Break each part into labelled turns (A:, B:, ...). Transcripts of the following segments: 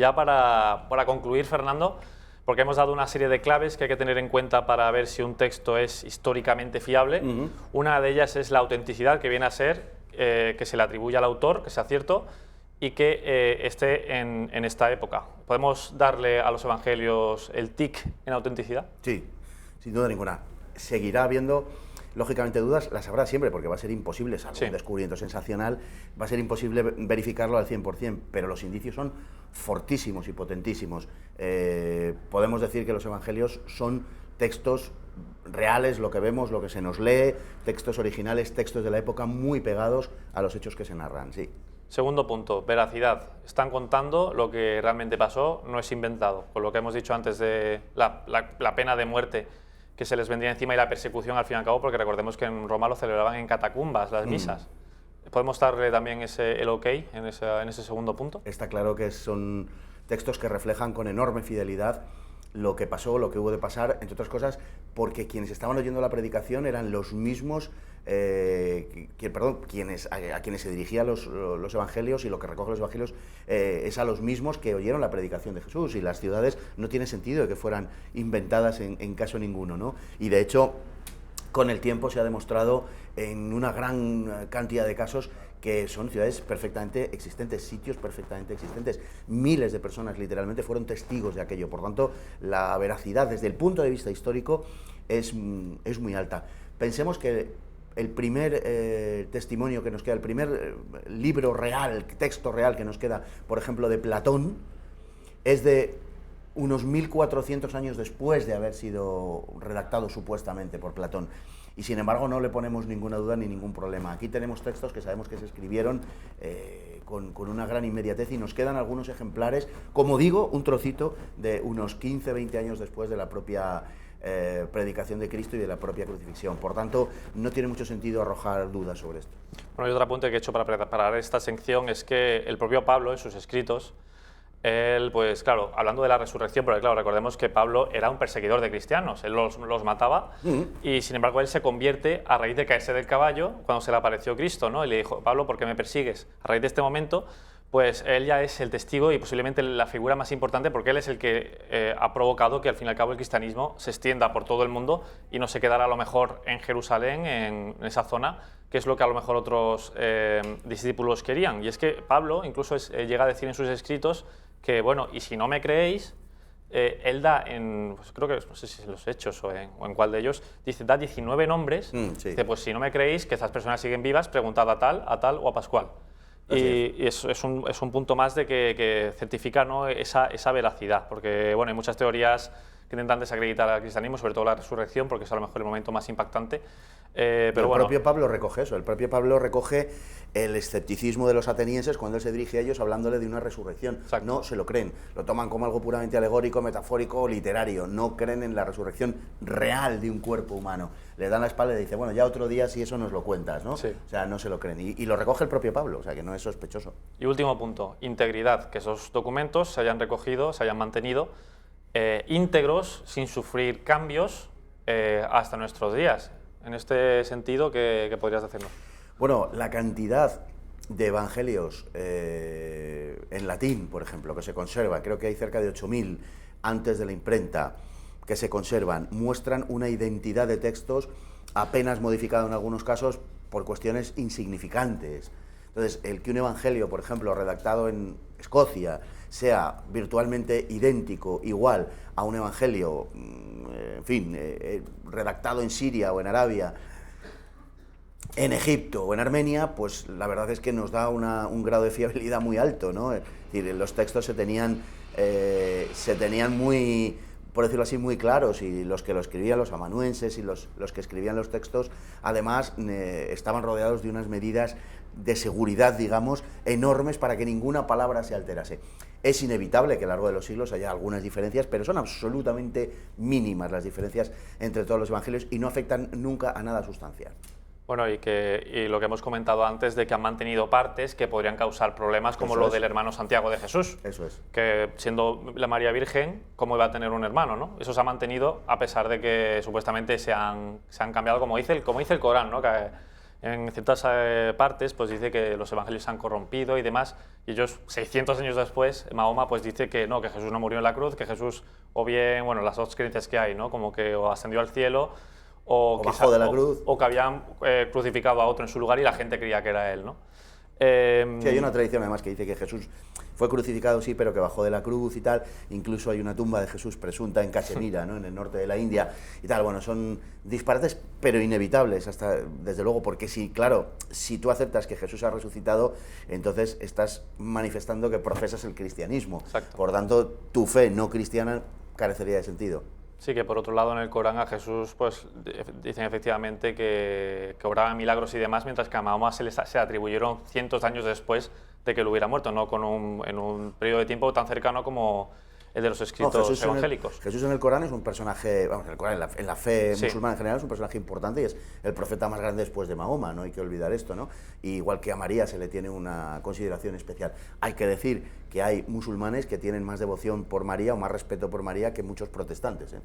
A: Ya para concluir, Fernando, porque hemos dado una serie de claves que hay que tener en cuenta para ver si un texto es históricamente fiable. Una de ellas es la autenticidad, que viene a ser que se le atribuya al autor, que sea cierto, y que esté en esta época. ¿Podemos darle a los evangelios el tic en autenticidad?
B: Sí, sin duda ninguna. Seguirá habiendo, lógicamente, dudas, las habrá siempre, porque va a ser imposible, salvo un descubrimiento sensacional, va a ser imposible verificarlo al 100%, pero los indicios son fortísimos y potentísimos. Podemos decir que los evangelios son textos reales, lo que vemos, lo que se nos lee, textos originales, textos de la época muy pegados a los hechos que se narran, sí.
A: Segundo punto, veracidad. Están contando lo que realmente pasó, no es inventado. Con lo que hemos dicho antes de la pena de muerte que se les vendría encima y la persecución al fin y al cabo, porque recordemos que en Roma lo celebraban en catacumbas, las misas. ¿Podemos darle también el ok en ese segundo punto?
B: Está claro que son textos que reflejan con enorme fidelidad lo que pasó, lo que hubo de pasar, entre otras cosas, porque quienes estaban oyendo la predicación eran los mismos, a quienes se dirigían los evangelios, y lo que recoge los evangelios es a los mismos que oyeron la predicación de Jesús, y las ciudades no tiene sentido de que fueran inventadas en caso ninguno, ¿no? Y de hecho, con el tiempo se ha demostrado en una gran cantidad de casos que son ciudades perfectamente existentes, sitios perfectamente existentes. Miles de personas literalmente fueron testigos de aquello. Por tanto, la veracidad desde el punto de vista histórico es muy alta. Pensemos que el primer testimonio que nos queda, el primer libro real, texto real que nos queda, por ejemplo, de Platón, es de unos 1400 años después de haber sido redactado supuestamente por Platón. Y sin embargo no le ponemos ninguna duda ni ningún problema. Aquí tenemos textos que sabemos que se escribieron con una gran inmediatez, y nos quedan algunos ejemplares, como digo, un trocito de unos 15, 20 años después de la propia predicación de Cristo y de la propia crucifixión. Por tanto, no tiene mucho sentido arrojar dudas sobre esto.
A: Bueno, y otro apunte que he hecho para preparar esta sección es que el propio Pablo, en sus escritos, él, pues claro, hablando de la resurrección, porque claro, recordemos que Pablo era un perseguidor de cristianos, él los mataba, y sin embargo él se convierte a raíz de caerse del caballo cuando se le apareció Cristo, ¿no? Y le dijo: Pablo, ¿por qué me persigues? A raíz de este momento, pues él ya es el testigo y posiblemente la figura más importante, porque él es el que ha provocado que al fin y al cabo el cristianismo se extienda por todo el mundo y no se quedara a lo mejor en Jerusalén, en esa zona, que es lo que a lo mejor otros discípulos querían. Y es que Pablo incluso llega a decir en sus escritos que, bueno, y si no me creéis, él da pues creo que, no sé si en los Hechos o en cuál de ellos, dice, da 19 nombres,
B: Sí.
A: dice, pues si no me creéis que estas personas siguen vivas, preguntad a tal o a Pascual. Y es un punto más de que certifica, ¿no?, esa veracidad, porque bueno, hay muchas teorías que intentan desacreditar al cristianismo, sobre todo la resurrección, porque es a lo mejor el momento más impactante. Pero
B: el
A: bueno,
B: propio Pablo recoge eso, el propio Pablo recoge el escepticismo de los atenienses cuando él se dirige a ellos hablándole de una resurrección.
A: Exacto.
B: No se lo creen, lo toman como algo puramente alegórico, metafórico o literario, no creen en la resurrección real de un cuerpo humano. Le dan la espalda y dice, bueno, ya otro día si eso nos lo cuentas, ¿no?
A: Sí.
B: O sea, no se lo creen. Y lo recoge el propio Pablo, o sea, que no es sospechoso.
A: y último punto, integridad, que esos documentos se hayan recogido, se hayan mantenido íntegros, sin sufrir cambios hasta nuestros días. En este sentido, ¿qué podrías decirnos?
B: Bueno, la cantidad de evangelios en latín, por ejemplo, que se conservan, creo que hay cerca de 8000 antes de la imprenta, que se conservan, muestran una identidad de textos apenas modificada en algunos casos por cuestiones insignificantes. Entonces, el que un evangelio, por ejemplo, redactado en Escocia, sea virtualmente idéntico, igual a un evangelio, en fin, redactado en Siria o en Arabia, en Egipto o en Armenia, pues la verdad es que nos da un grado de fiabilidad muy alto, ¿no? Es decir, los textos se tenían muy, por decirlo así, muy claros, y los que lo escribían, los amanuenses y los que escribían los textos, además estaban rodeados de unas medidas de seguridad, digamos, enormes para que ninguna palabra se alterase. Es inevitable que a lo largo de los siglos haya algunas diferencias, pero son absolutamente mínimas las diferencias entre todos los evangelios y no afectan nunca a nada sustancial.
A: Bueno, y lo que hemos comentado antes de que han mantenido partes que podrían causar problemas, como lo del hermano Santiago de Jesús.
B: Eso es.
A: Que siendo la María Virgen, ¿cómo iba a tener un hermano, no? Eso se ha mantenido a pesar de que supuestamente se han cambiado, como dice el Corán, ¿no? Que en ciertas partes pues dice que los evangelios se han corrompido y demás, y ellos 600 años después, Mahoma pues dice que no, que Jesús no murió en la cruz, que Jesús, o bien, bueno, las dos creencias que hay, ¿no? Como que o ascendió al cielo o
B: bajó de la cruz.
A: O que habían crucificado a otro en su lugar y la gente creía que era él, ¿no?
B: Sí, hay una tradición además que dice que Jesús fue crucificado, sí, pero que bajó de la cruz y tal. Incluso hay una tumba de Jesús presunta en Cachemira, ¿no? En el norte de la India y tal. Bueno, son disparates, pero inevitables, hasta, desde luego, porque si, claro, si tú aceptas que Jesús ha resucitado, entonces estás manifestando que profesas el cristianismo.
A: Exacto.
B: Por tanto, tu fe no cristiana carecería de sentido.
A: Sí, que por otro lado en el Corán a Jesús pues dicen efectivamente que obraba milagros y demás, mientras que a Mahoma se atribuyeron cientos de años después de que él hubiera muerto, no en un periodo de tiempo tan cercano como el de los escritos evangélicos.
B: Jesús en el Corán es un personaje, vamos, en la fe
A: sí,
B: musulmana en general es un personaje importante y es el profeta más grande después de Mahoma, no hay que olvidar esto, ¿no? Y igual que a María se le tiene una consideración especial. Hay que decir que hay musulmanes que tienen más devoción por María o más respeto por María que muchos protestantes, ¿eh?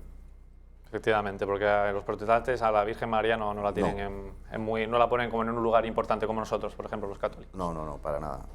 A: Efectivamente, porque los protestantes a la Virgen María no la tienen no la ponen como en un lugar importante como nosotros, por ejemplo, los católicos.
B: No, para nada.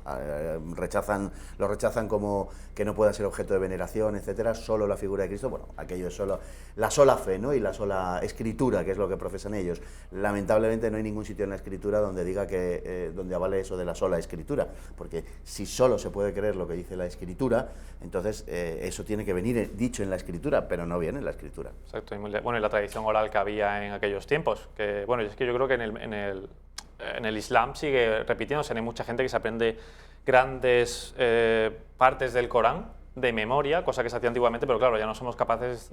B: Lo rechazan como que no pueda ser objeto de veneración, etcétera. Solo la figura de Cristo, bueno, aquello es solo la sola fe, ¿no? Y la sola escritura, que es lo que profesan ellos. Lamentablemente no hay ningún sitio en la escritura donde diga que donde avale eso de la sola escritura, porque si solo se puede creer lo que dice la escritura, entonces eso tiene que venir dicho en la escritura, pero no viene en la escritura.
A: Exacto. Bueno, y la tradición oral que había en aquellos tiempos, que bueno, es que yo creo que en el Islam sigue repitiéndose, hay mucha gente que se aprende grandes partes del Corán de memoria, cosa que se hacía antiguamente, pero claro, ya no somos capaces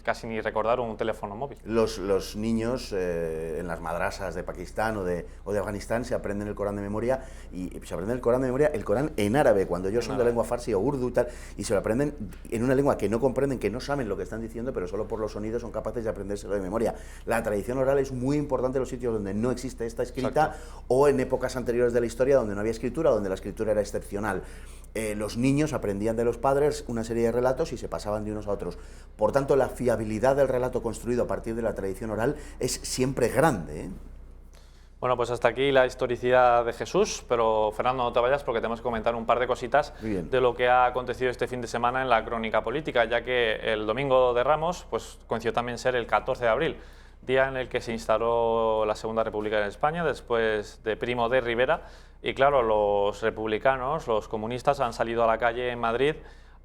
A: casi ni recordar un teléfono móvil.
B: Los niños en las madrasas de Pakistán o de Afganistán se aprenden el Corán de memoria y se aprenden el Corán de memoria, el Corán en árabe, cuando ellos son de lengua farsi o urdu y tal, y se lo aprenden en una lengua que no comprenden, que no saben lo que están diciendo, pero solo por los sonidos son capaces de aprendérselo de memoria. La tradición oral es muy importante en los sitios donde no existe esta escrita. Exacto. O en épocas anteriores de la historia donde no había escritura, donde la escritura era excepcional. Los niños aprendían de los padres una serie de relatos y se pasaban de unos a otros. Por tanto, la fiabilidad del relato construido a partir de la tradición oral es siempre grande, ¿eh?
A: Bueno, pues hasta aquí la historicidad de Jesús, pero Fernando, no te vayas porque tenemos que comentar un par de cositas de lo que ha acontecido este fin de semana en la crónica política, ya que el domingo de Ramos pues, coincidió también ser el 14 de abril, día en el que se instaló la Segunda República en España, después de Primo de Rivera, y claro, los republicanos, los comunistas han salido a la calle en Madrid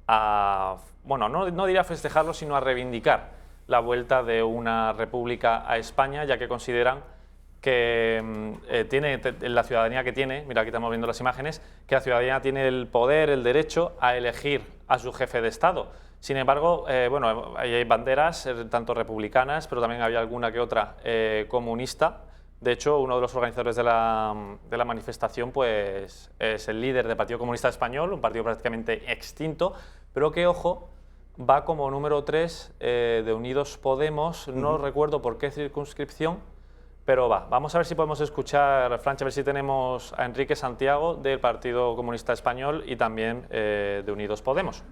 A: a, bueno, no diría a festejarlo, sino a reivindicar la vuelta de una república a España, ya que consideran que tiene la ciudadanía que tiene, mira aquí estamos viendo las imágenes, que la ciudadanía tiene el poder, el derecho a elegir a su jefe de Estado. Sin embargo, bueno, hay banderas tanto republicanas, pero también había alguna que otra comunista. De hecho, uno de los organizadores de la manifestación pues, es el líder del Partido Comunista Español, un partido prácticamente extinto, pero que, ojo, va como número 3 de Unidos Podemos, no recuerdo por qué circunscripción, pero vamos a ver si podemos escuchar, Francha, a ver si tenemos a Enrique Santiago del Partido Comunista Español y también de Unidos Podemos.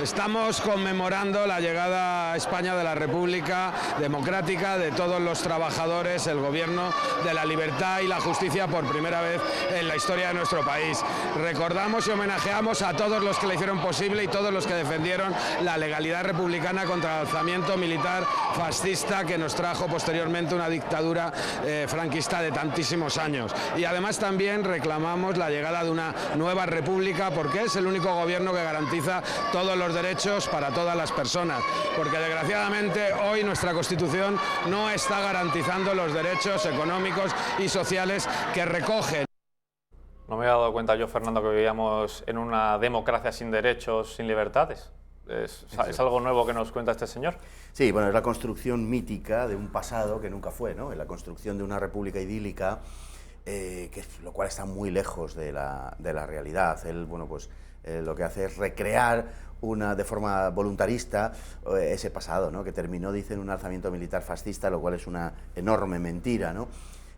C: Estamos conmemorando la llegada a España de la República Democrática, de todos los trabajadores, el gobierno de la libertad y la justicia por primera vez en la historia de nuestro país. Recordamos y homenajeamos a todos los que le hicieron posible y todos los que defendieron la legalidad republicana contra el alzamiento militar fascista que nos trajo posteriormente una dictadura franquista de tantísimos años. Y además también reclamamos la llegada de una nueva república porque es el único gobierno que garantiza todos los derechos para todas las personas, porque desgraciadamente hoy nuestra Constitución no está garantizando los derechos económicos y sociales que recogen.
A: No me había dado cuenta yo, Fernando, que vivíamos en una democracia sin derechos, sin libertades. ¿Es algo nuevo que nos cuenta este señor?
B: Sí, bueno, es la construcción mítica de un pasado que nunca fue, ¿no? La construcción de una república idílica, lo cual está muy lejos de la realidad. Él, bueno, pues lo que hace es recrear de forma voluntarista ese pasado, ¿no? Que terminó, dicen, un alzamiento militar fascista, lo cual es una enorme mentira, ¿no?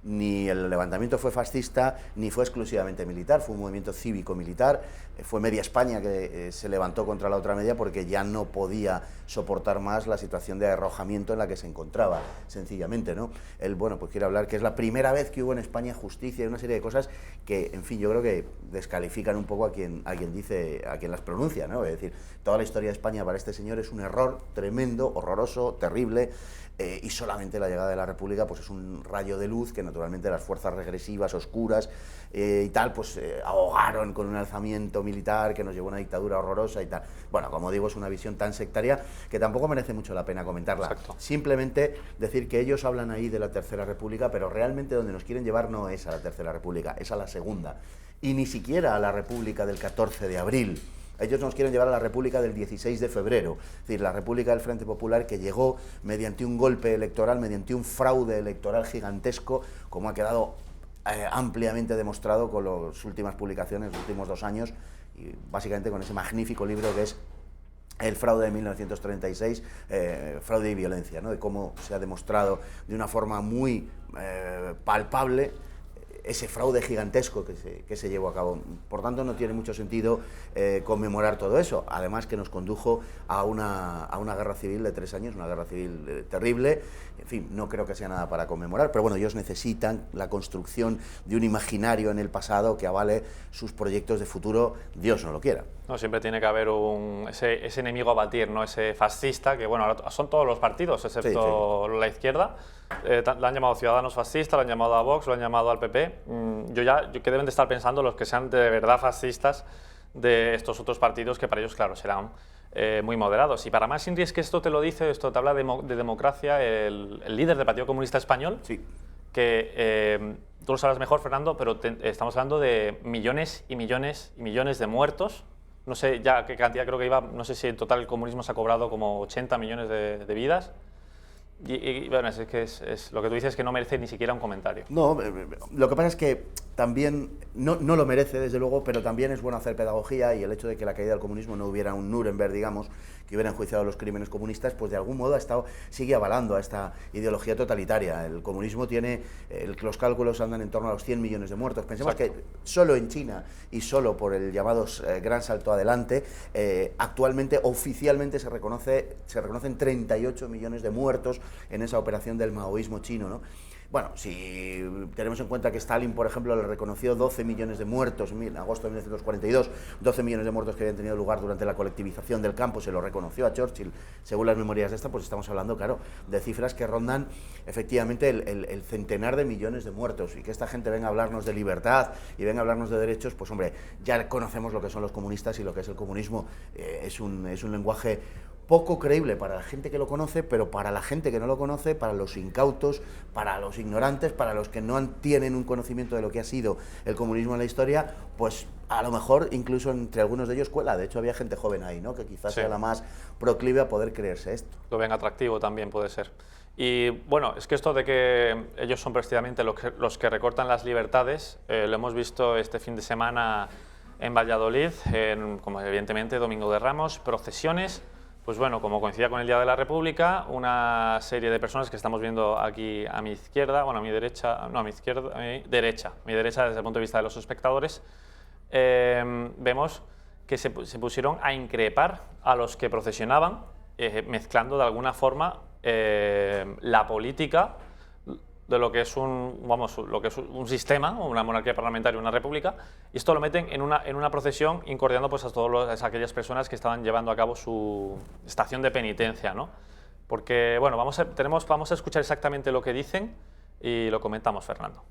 B: ni el levantamiento fue fascista, ni fue exclusivamente militar, fue un movimiento cívico-militar, fue media España que se levantó contra la otra media porque ya no podía soportar más la situación de arrojamiento en la que se encontraba, sencillamente, ¿no? Él, bueno, pues quiere hablar que es la primera vez que hubo en España justicia y una serie de cosas que, en fin, yo creo que descalifican un poco a quien las pronuncia, ¿no? Es decir, toda la historia de España para este señor es un error tremendo, horroroso, terrible, y solamente la llegada de la República pues es un rayo de luz que naturalmente las fuerzas regresivas, oscuras y tal, pues ahogaron con un alzamiento militar que nos llevó a una dictadura horrorosa y tal. Bueno, como digo, es una visión tan sectaria que tampoco merece mucho la pena comentarla.
A: Exacto.
B: Simplemente decir que ellos hablan ahí de la Tercera República, pero realmente donde nos quieren llevar no es a la Tercera República, es a la Segunda. Y ni siquiera a la República del 14 de abril. Ellos nos quieren llevar a la República del 16 de febrero, es decir, la República del Frente Popular que llegó mediante un golpe electoral, mediante un fraude electoral gigantesco, como ha quedado ampliamente demostrado con las últimas publicaciones, los últimos 2 años, y básicamente con ese magnífico libro que es El fraude de 1936, fraude y violencia, ¿no? De cómo se ha demostrado de una forma muy palpable ese fraude gigantesco que se llevó a cabo. Por tanto, no tiene mucho sentido conmemorar todo eso. Además que nos condujo a una guerra civil de 3 años, una guerra civil terrible. En fin, no creo que sea nada para conmemorar, pero bueno, ellos necesitan la construcción de un imaginario en el pasado que avale sus proyectos de futuro, Dios no lo quiera.
A: No, siempre tiene que haber ese enemigo a batir, ¿no? Ese fascista, que bueno, son todos los partidos, excepto la izquierda. Le han llamado Ciudadanos fascistas, lo han llamado a Vox, lo han llamado al PP. Yo que deben de estar pensando los que sean de verdad fascistas de estos otros partidos, que para ellos, claro, serán muy moderados. Y para más Inri, es que esto te lo dice, esto te habla de democracia, el líder del Partido Comunista Español,
B: sí,
A: que tú lo sabes mejor, Fernando, pero estamos hablando de millones y millones y millones de muertos. No sé ya qué cantidad, creo que iba, no sé si en total el comunismo se ha cobrado como 80 millones de vidas. Y bueno, es que es lo que tú dices, que no merece ni siquiera un comentario.
B: No, lo que pasa es que también, no lo merece desde luego, pero también es bueno hacer pedagogía, y el hecho de que la caída del comunismo no hubiera un Nuremberg, digamos, que hubiera enjuiciado los crímenes comunistas, pues de algún modo sigue avalando a esta ideología totalitaria. El comunismo tiene, los cálculos andan en torno a los 100 millones de muertos. Pensemos Exacto. que solo en China y solo por el llamado gran salto adelante, actualmente oficialmente se reconocen 38 millones de muertos en esa operación del maoísmo chino, ¿no? Bueno, si tenemos en cuenta que Stalin, por ejemplo, le reconoció 12 millones de muertos en agosto de 1942, 12 millones de muertos que habían tenido lugar durante la colectivización del campo, se lo reconoció a Churchill, según las memorias de esta, pues estamos hablando, claro, de cifras que rondan efectivamente el centenar de millones de muertos. Y que esta gente venga a hablarnos de libertad y venga a hablarnos de derechos, pues hombre, ya conocemos lo que son los comunistas y lo que es el comunismo. Es un lenguaje poco creíble para la gente que lo conoce, pero para la gente que no lo conoce, para los incautos, para los ignorantes, para los que no tienen un conocimiento de lo que ha sido el comunismo en la historia, pues a lo mejor incluso entre algunos de ellos cuela. De hecho, había gente joven ahí, ¿no?, que quizás sea la más proclive a poder creerse esto.
A: Lo ven atractivo también, puede ser. Y bueno, es que esto de que ellos son precisamente los que recortan las libertades, lo hemos visto este fin de semana en Valladolid, como evidentemente Domingo de Ramos, procesiones. Pues bueno, como coincidía con el Día de la República, una serie de personas que estamos viendo aquí a mi izquierda, bueno, a mi derecha, no, a mi izquierda, a mi derecha desde el punto de vista de los espectadores, vemos que se pusieron a increpar a los que procesionaban, mezclando de alguna forma la política de lo que es un sistema, una monarquía parlamentaria, una república, y esto lo meten en una procesión incordiando pues a todas aquellas personas que estaban llevando a cabo su estación de penitencia, ¿no? Porque, bueno, vamos a escuchar exactamente lo que dicen y lo comentamos, Fernando.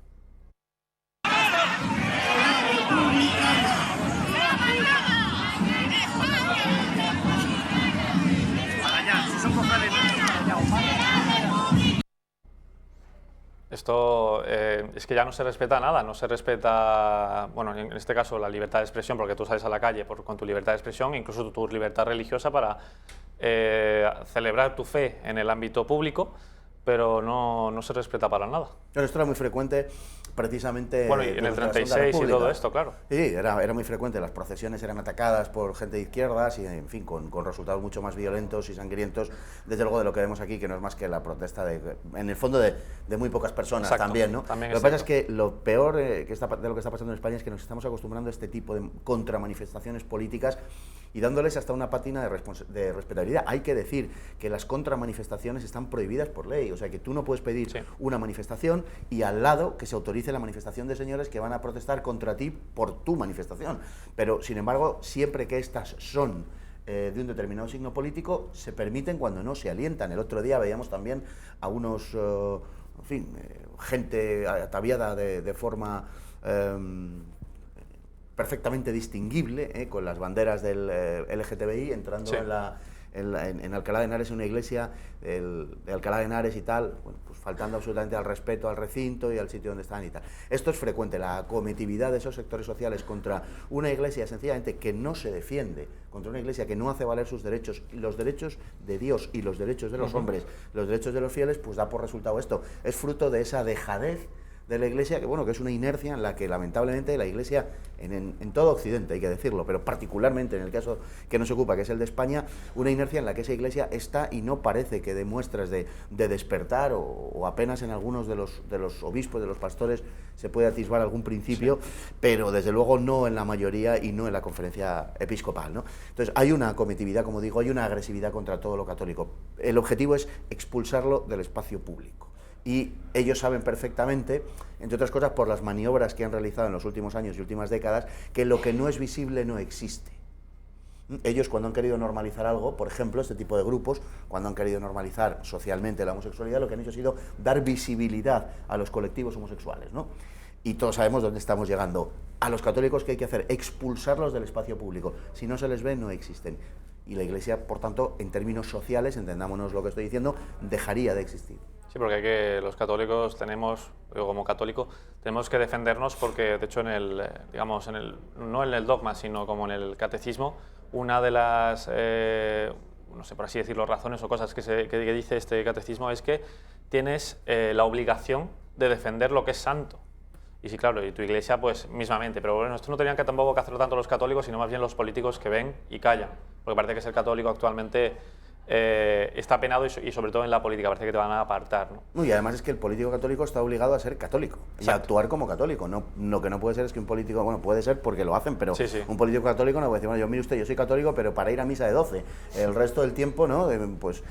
A: Esto es que ya no se respeta nada, no se respeta, bueno, en este caso la libertad de expresión, porque tú sales a la calle con tu libertad de expresión, incluso tu libertad religiosa para celebrar tu fe en el ámbito público, pero no se respeta para nada.
B: Pero esto era muy frecuente precisamente
A: bueno, y en el 36 y todo esto, claro.
B: Sí, era muy frecuente. Las procesiones eran atacadas por gente de izquierdas y, en fin, con resultados mucho más violentos y sangrientos, desde luego, de lo que vemos aquí, que no es más que la protesta, en el fondo, de muy pocas personas. Exacto, también, ¿no? También lo que pasa es que lo peor de lo que está pasando en España es que nos estamos acostumbrando a este tipo de contramanifestaciones políticas y dándoles hasta una pátina de respetabilidad. Hay que decir que las contramanifestaciones están prohibidas por ley, o sea que tú no puedes pedir una manifestación y al lado que se autorice la manifestación de señores que van a protestar contra ti por tu manifestación. Pero, sin embargo, siempre que estas son de un determinado signo político, se permiten cuando no se alientan. El otro día veíamos también a unos, en fin, gente ataviada de forma perfectamente distinguible, con las banderas del LGTBI entrando en Alcalá de Henares, en una iglesia de Alcalá de Henares y tal, bueno, pues faltando absolutamente al respeto al recinto y al sitio donde están y tal. Esto es frecuente, la acometividad de esos sectores sociales contra una iglesia sencillamente que no se defiende, contra una iglesia que no hace valer sus derechos, los derechos de Dios y los derechos de los hombres, los derechos de los fieles, pues da por resultado esto. Es fruto de esa dejadez de la Iglesia, que bueno, que es una inercia en la que lamentablemente la Iglesia, en todo Occidente, hay que decirlo, pero particularmente en el caso que nos ocupa, que es el de España, una inercia en la que esa Iglesia está y no parece que dé muestras de despertar, o apenas en algunos de los obispos, de los pastores, se puede atisbar algún principio, pero desde luego no en la mayoría y no en la conferencia episcopal, ¿no? Entonces hay una acometividad, como digo, hay una agresividad contra todo lo católico. El objetivo es expulsarlo del espacio público. Y ellos saben perfectamente, entre otras cosas por las maniobras que han realizado en los últimos años y últimas décadas, que lo que no es visible no existe. Ellos, cuando han querido normalizar algo, por ejemplo, este tipo de grupos, cuando han querido normalizar socialmente la homosexualidad, lo que han hecho ha sido dar visibilidad a los colectivos homosexuales, ¿no? Y todos sabemos dónde estamos llegando. A los católicos, ¿qué hay que hacer? Expulsarlos del espacio público. Si no se les ve, no existen. Y la Iglesia, por tanto, en términos sociales, entendámonos lo que estoy diciendo, dejaría de existir.
A: Sí, porque los católicos tenemos, yo como católico, tenemos que defendernos porque, de hecho, no en el dogma, sino como en el catecismo, una de las, no sé, por así decirlo, razones o cosas que dice este catecismo es que tienes la obligación de defender lo que es santo. Y sí, claro, y tu iglesia, pues, mismamente. Pero bueno, esto no tenían que tampoco que hacerlo tanto los católicos, sino más bien los políticos que ven y callan. Porque parece que ser católico actualmente está penado y sobre todo en la política, parece que te van a apartar, ¿no?
B: Y además es que el político católico está obligado a ser católico. Exacto. Y a actuar como católico. No, lo que no puede ser es que un político, bueno, puede ser porque lo hacen, pero un político católico no puede decir, bueno, mire usted, yo soy católico, pero para ir a misa de 12. El resto del tiempo, ¿no? Pues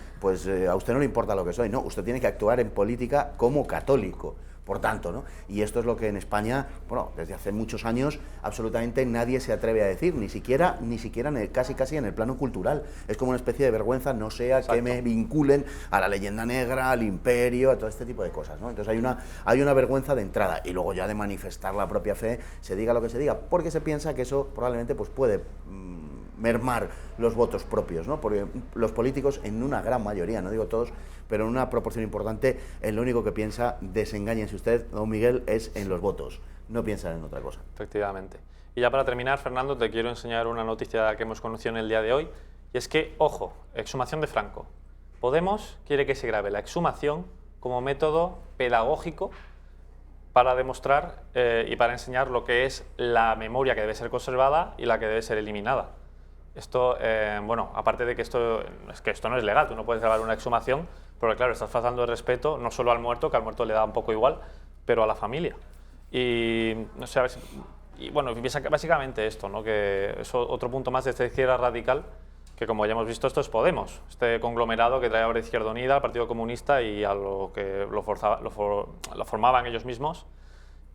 B: a usted no le importa lo que soy. No, usted tiene que actuar en política como católico. Por tanto, ¿no? Y esto es lo que en España, bueno, desde hace muchos años, absolutamente nadie se atreve a decir, ni siquiera casi en el plano cultural. Es como una especie de vergüenza, no sea que me vinculen a la leyenda negra, al imperio, a todo este tipo de cosas, ¿no? Entonces hay una vergüenza de entrada, y luego ya de manifestar la propia fe, se diga lo que se diga, porque se piensa que eso probablemente pues puede mermar los votos propios, ¿no? Porque los políticos, en una gran mayoría, no digo todos, pero en una proporción importante, lo único que piensa, desengáñense usted, don Miguel, es en los votos, no piensan en otra cosa.
A: Efectivamente. Y ya para terminar, Fernando, te quiero enseñar una noticia que hemos conocido en el día de hoy, y es que, ojo, exhumación de Franco. Podemos quiere que se grabe la exhumación como método pedagógico para demostrar y para enseñar lo que es la memoria que debe ser conservada y la que debe ser eliminada. Esto, bueno, aparte de que esto no es legal, tú no puedes grabar una exhumación, porque claro, estás faltando el respeto no solo al muerto, que al muerto le da un poco igual, pero a la familia. Y, no sé, bueno, básicamente esto, ¿no? Que es otro punto más de esta izquierda radical, que como ya hemos visto, esto es Podemos, este conglomerado que trae ahora Izquierda Unida, al Partido Comunista y a lo que lo formaban ellos mismos.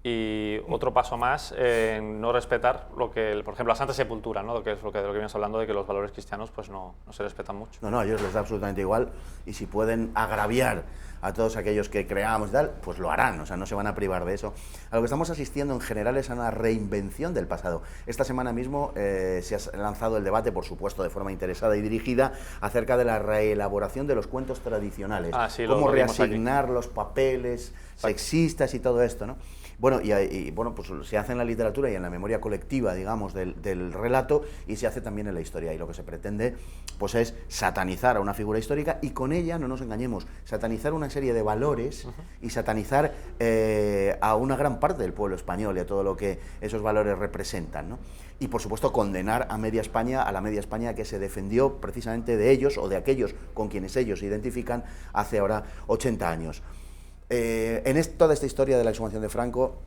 A: Y otro paso más en no respetar lo que, por ejemplo, la Santa Sepultura, ¿no? Que es de lo que vienes hablando, de que los valores cristianos pues no se respetan mucho.
B: No, a ellos les da absolutamente igual, y si pueden agraviar a todos aquellos que creamos y tal, pues lo harán, o sea, no se van a privar de eso. A lo que estamos asistiendo en general es a una reinvención del pasado. Esta semana mismo se ha lanzado el debate, por supuesto de forma interesada y dirigida, acerca de la reelaboración de los cuentos tradicionales. Cómo reasignar los papeles sexistas y todo esto, ¿no? Bueno, bueno, pues se hace en la literatura y en la memoria colectiva, digamos, del relato, y se hace también en la historia. Y lo que se pretende, pues, es satanizar a una figura histórica, y con ella, no nos engañemos, satanizar una una serie de valores y satanizar a una gran parte del pueblo español y a todo lo que esos valores representan, ¿no? Y por supuesto condenar a media España, a la media España que se defendió precisamente de ellos o de aquellos con quienes ellos se identifican hace ahora 80 años. Toda esta historia de la exhumación de Franco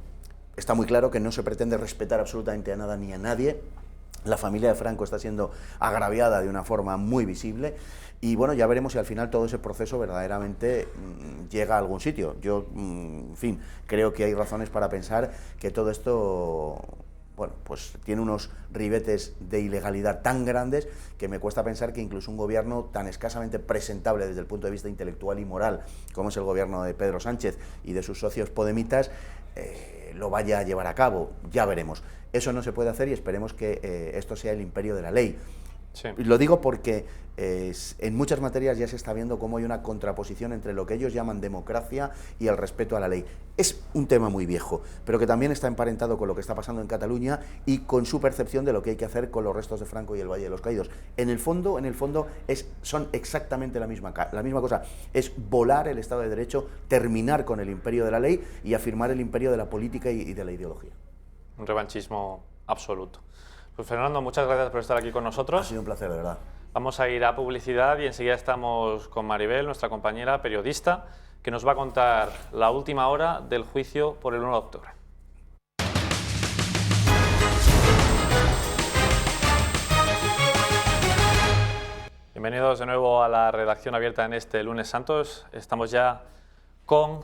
B: está muy claro que no se pretende respetar absolutamente a nada ni a nadie. La familia de Franco está siendo agraviada de una forma muy visible y bueno, ya veremos si al final todo ese proceso verdaderamente llega a algún sitio. Yo, en fin, creo que hay razones para pensar que todo esto, bueno, pues tiene unos ribetes de ilegalidad tan grandes que me cuesta pensar que incluso un gobierno tan escasamente presentable desde el punto de vista intelectual y moral como es el gobierno de Pedro Sánchez y de sus socios podemitas lo vaya a llevar a cabo. Ya veremos. Eso no se puede hacer y esperemos que esto sea el imperio de la ley. Sí. Lo digo porque en muchas materias ya se está viendo cómo hay una contraposición entre lo que ellos llaman democracia y el respeto a la ley. Es un tema muy viejo, pero que también está emparentado con lo que está pasando en Cataluña y con su percepción de lo que hay que hacer con los restos de Franco y el Valle de los Caídos. En el fondo son exactamente la misma cosa. Es volar el Estado de Derecho, terminar con el imperio de la ley y afirmar el imperio de la política y de la ideología.
A: Un revanchismo absoluto. Pues Fernando, muchas gracias por estar aquí con nosotros.
B: Ha sido un placer, de verdad.
A: Vamos a ir a publicidad y enseguida estamos con Maribel, nuestra compañera periodista, que nos va a contar la última hora del juicio por el 1 de octubre. Bienvenidos de nuevo a la redacción abierta en este lunes santos. Estamos ya con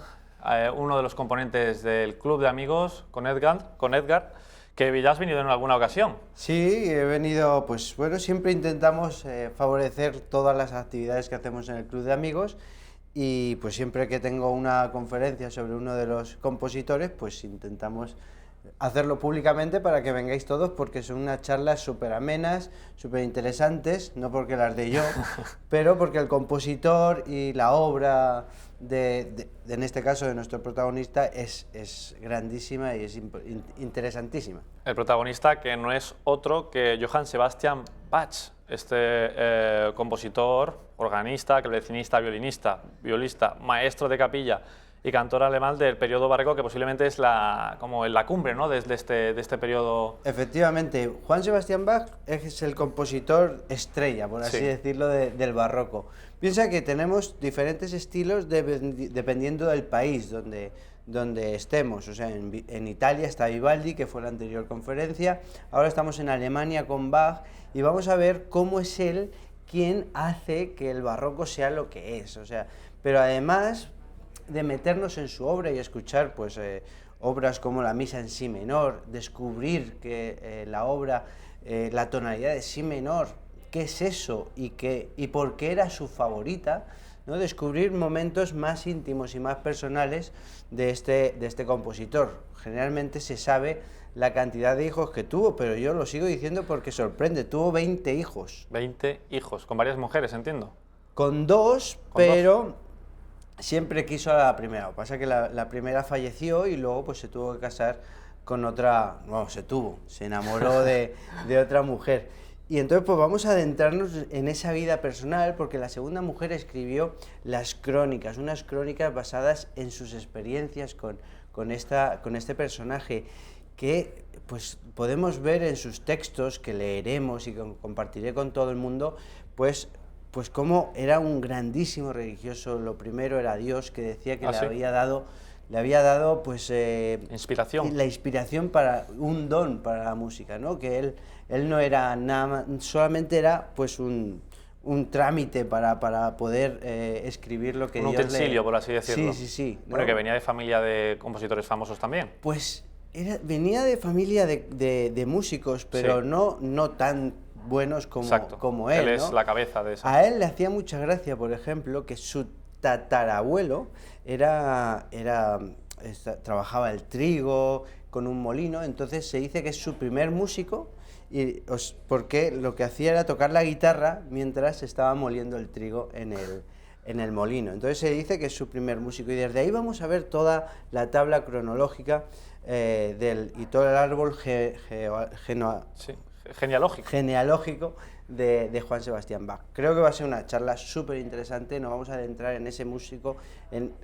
A: uno de los componentes del Club de Amigos, con Edgar, que ya has venido en alguna ocasión.
D: Sí, he venido, pues bueno, siempre intentamos favorecer todas las actividades que hacemos en el Club de Amigos y pues siempre que tengo una conferencia sobre uno de los compositores, pues intentamos hacerlo públicamente para que vengáis todos porque son unas charlas súper amenas, súper interesantes, no porque las de yo, pero porque el compositor y la obra en este caso de nuestro protagonista es grandísima y es interesantísima.
A: El protagonista que no es otro que Johann Sebastian Bach, este compositor, organista, clavecinista, violista, maestro de capilla y cantor alemán del periodo barroco, que posiblemente es como la cumbre, ¿no?, de este periodo.
D: Efectivamente, Johann Sebastian Bach es el compositor estrella, por así decirlo, del barroco. Piensa que tenemos diferentes estilos dependiendo del país donde estemos. O sea, en Italia está Vivaldi, que fue la anterior conferencia, ahora estamos en Alemania con Bach y vamos a ver cómo es él quien hace que el barroco sea lo que es. O sea, pero además de meternos en su obra y escuchar pues obras como la Misa en Si menor, descubrir que la obra, la tonalidad de Si menor, qué es eso y por qué era su favorita, ¿no? Descubrir momentos más íntimos y más personales de este compositor. Generalmente se sabe la cantidad de hijos que tuvo, pero yo lo sigo diciendo porque sorprende, tuvo 20 hijos.
A: 20 hijos, con varias mujeres, entiendo.
D: Con dos, pero siempre quiso a la primera. Lo que pasa es que la primera falleció y luego pues se tuvo que casar con otra, no, se enamoró de otra mujer. Y entonces pues vamos a adentrarnos en esa vida personal porque la segunda mujer escribió las crónicas, unas crónicas basadas en sus experiencias con este personaje que pues podemos ver en sus textos que leeremos y que compartiré con todo el mundo, pues cómo era un grandísimo religioso. Lo primero era Dios, que decía que le había dado pues
A: inspiración.
D: La inspiración para un don para la música, ¿no? Que él no era nada, solamente era pues un trámite para poder escribir lo que
A: Dios le... Un utensilio, por así decirlo.
D: Sí.
A: Bueno, ¿no? Que venía de familia de compositores famosos también.
D: Pues venía de familia de músicos, pero no tan buenos como él.
A: Él es, ¿no?, la cabeza de esa.
D: A él le hacía mucha gracia, por ejemplo, que su tatarabuelo trabajaba el trigo con un molino, entonces se dice que es su primer músico porque lo que hacía era tocar la guitarra mientras estaba moliendo el trigo en el molino. Entonces se dice que es su primer músico y desde ahí vamos a ver toda la tabla cronológica y todo el árbol
A: genealógico
D: de Juan Sebastián Bach. Creo que va a ser una charla súper interesante, nos vamos a adentrar en ese músico, en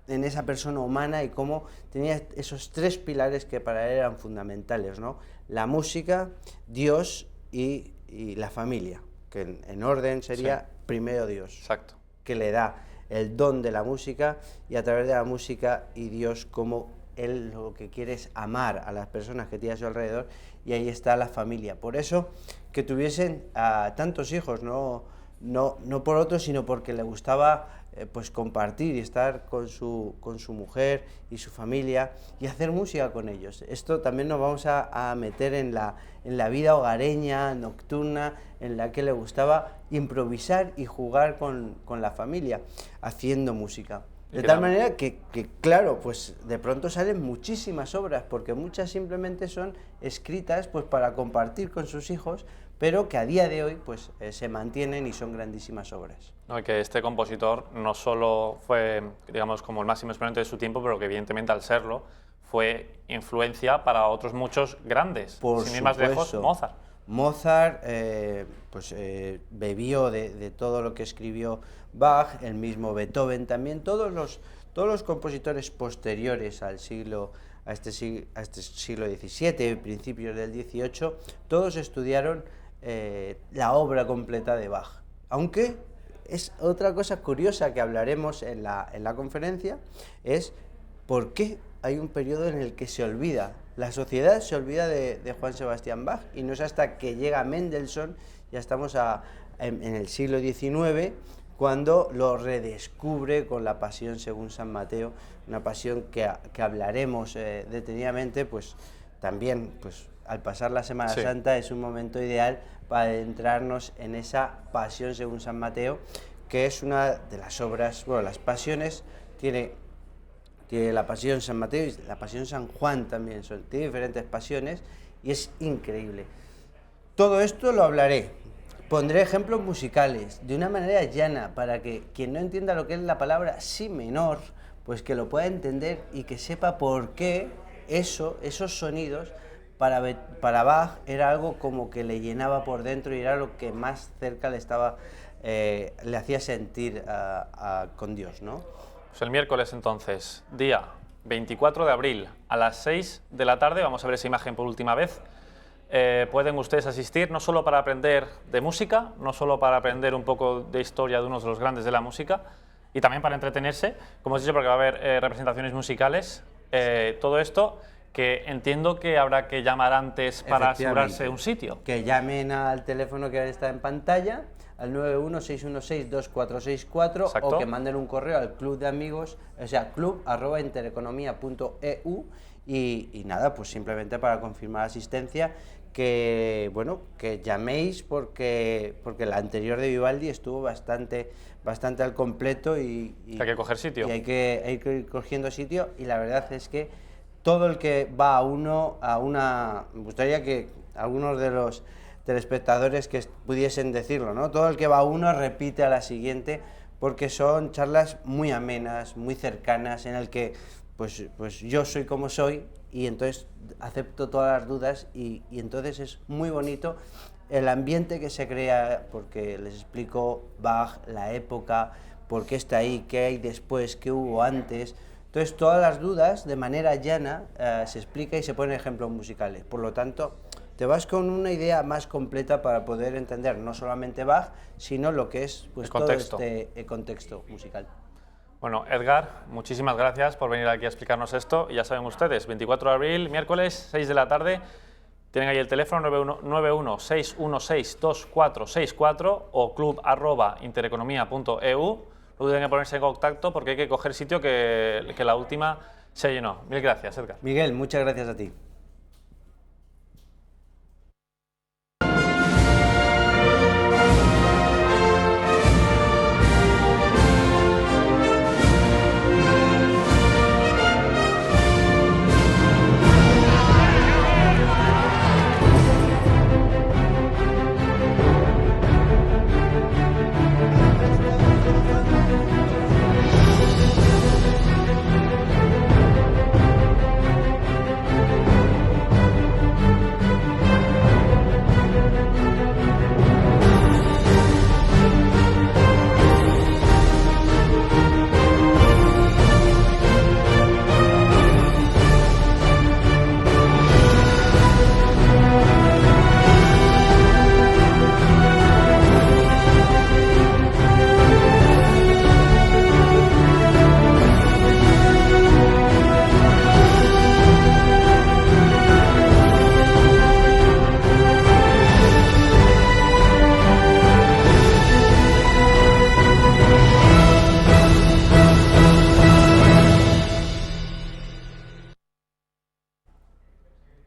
D: esa persona humana y cómo tenía esos tres pilares que para él eran fundamentales, ¿no? La música, Dios y la familia, que en orden sería primero Dios.
A: Exacto.
D: Que le da el don de la música y a través de la música y Dios como él lo que quiere es amar a las personas que tiene a su alrededor y ahí está la familia. Por eso que tuviesen tantos hijos, no por otros, sino porque le gustaba pues compartir y estar con su mujer y su familia y hacer música con ellos. Esto también nos vamos a meter en la vida hogareña, nocturna, en la que le gustaba improvisar y jugar con la familia, haciendo música. De tal manera que, claro, pues de pronto salen muchísimas obras, porque muchas simplemente son escritas pues para compartir con sus hijos, pero que a día de hoy pues se mantienen y son grandísimas obras.
A: No, y que este compositor no solo fue, digamos, como el máximo exponente de su tiempo, pero que evidentemente al serlo fue influencia para otros muchos grandes. Sin ir más lejos, Mozart.
D: Mozart bebió de todo lo que escribió Bach, el mismo Beethoven también, todos los compositores posteriores a este siglo XVII, principios del XVIII, todos estudiaron la obra completa de Bach. Aunque es otra cosa curiosa que hablaremos en la conferencia, es por qué hay un periodo en el que se olvida. La sociedad se olvida de Juan Sebastián Bach y no es hasta que llega Mendelssohn, ya estamos en el siglo XIX, cuando lo redescubre con la Pasión según San Mateo, una pasión que hablaremos detenidamente, pues también pues, al pasar la Semana Santa es un momento ideal para adentrarnos en esa Pasión según San Mateo, que es una de las obras, bueno, las pasiones tiene la Pasión San Mateo y la Pasión San Juan también, tiene diferentes pasiones y es increíble. Todo esto lo hablaré, pondré ejemplos musicales de una manera llana para que quien no entienda lo que es la palabra si menor, pues que lo pueda entender y que sepa por qué esos sonidos para Bach era algo como que le llenaba por dentro y era lo que más cerca le hacía sentir con Dios, ¿no?
A: Pues el miércoles entonces, día 24 de abril a las 6 de la tarde, vamos a ver esa imagen por última vez, pueden ustedes asistir no solo para aprender de música, no solo para aprender un poco de historia de uno de los grandes de la música, y también para entretenerse, como os he dicho, porque va a haber representaciones musicales, todo esto que entiendo que habrá que llamar antes para asegurarse un sitio.
D: Que llamen al teléfono que está en pantalla, al 916162464 o que manden un correo al club de amigos, o sea, club@intereconomia.eu y nada, pues simplemente para confirmar asistencia, que bueno, que llaméis porque la anterior de Vivaldi estuvo bastante al completo y
A: hay que coger sitio.
D: Y hay que ir cogiendo sitio y la verdad es que todo el que va me gustaría que algunos de los telespectadores que pudiesen decirlo, ¿no? Todo el que va a uno repite a la siguiente, porque son charlas muy amenas, muy cercanas, en el que pues yo soy como soy y entonces acepto todas las dudas y entonces es muy bonito el ambiente que se crea, porque les explico Bach, la época, por qué está ahí, qué hay después, qué hubo antes. Entonces todas las dudas de manera llana se explica y se ponen ejemplos musicales. Por lo tanto, te vas con una idea más completa para poder entender no solamente Bach, sino lo que es pues, todo este contexto musical.
A: Bueno, Edgar, muchísimas gracias por venir aquí a explicarnos esto. Y ya saben ustedes, 24 de abril, miércoles, 6 de la tarde, tienen ahí el teléfono 916162464 o club@intereconomia.eu. Luego tienen que ponerse en contacto porque hay que coger sitio que la última se llenó. Mil gracias, Edgar.
D: Miguel, muchas gracias a ti.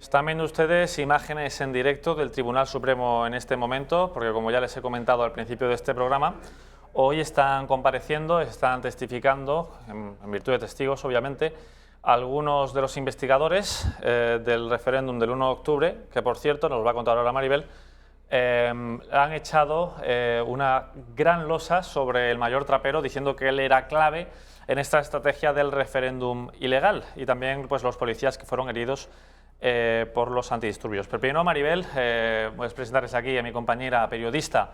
A: Están viendo ustedes imágenes en directo del Tribunal Supremo en este momento, porque como ya les he comentado al principio de este programa, hoy están compareciendo, están testificando, en virtud de testigos obviamente, algunos de los investigadores del referéndum del 1 de octubre, que por cierto, nos va a contar ahora Maribel, han echado una gran losa sobre el mayor Trapero, diciendo que él era clave en esta estrategia del referéndum ilegal, y también pues, los policías que fueron heridos por los antidisturbios. Pero primero, Maribel, voy a presentarles aquí a mi compañera periodista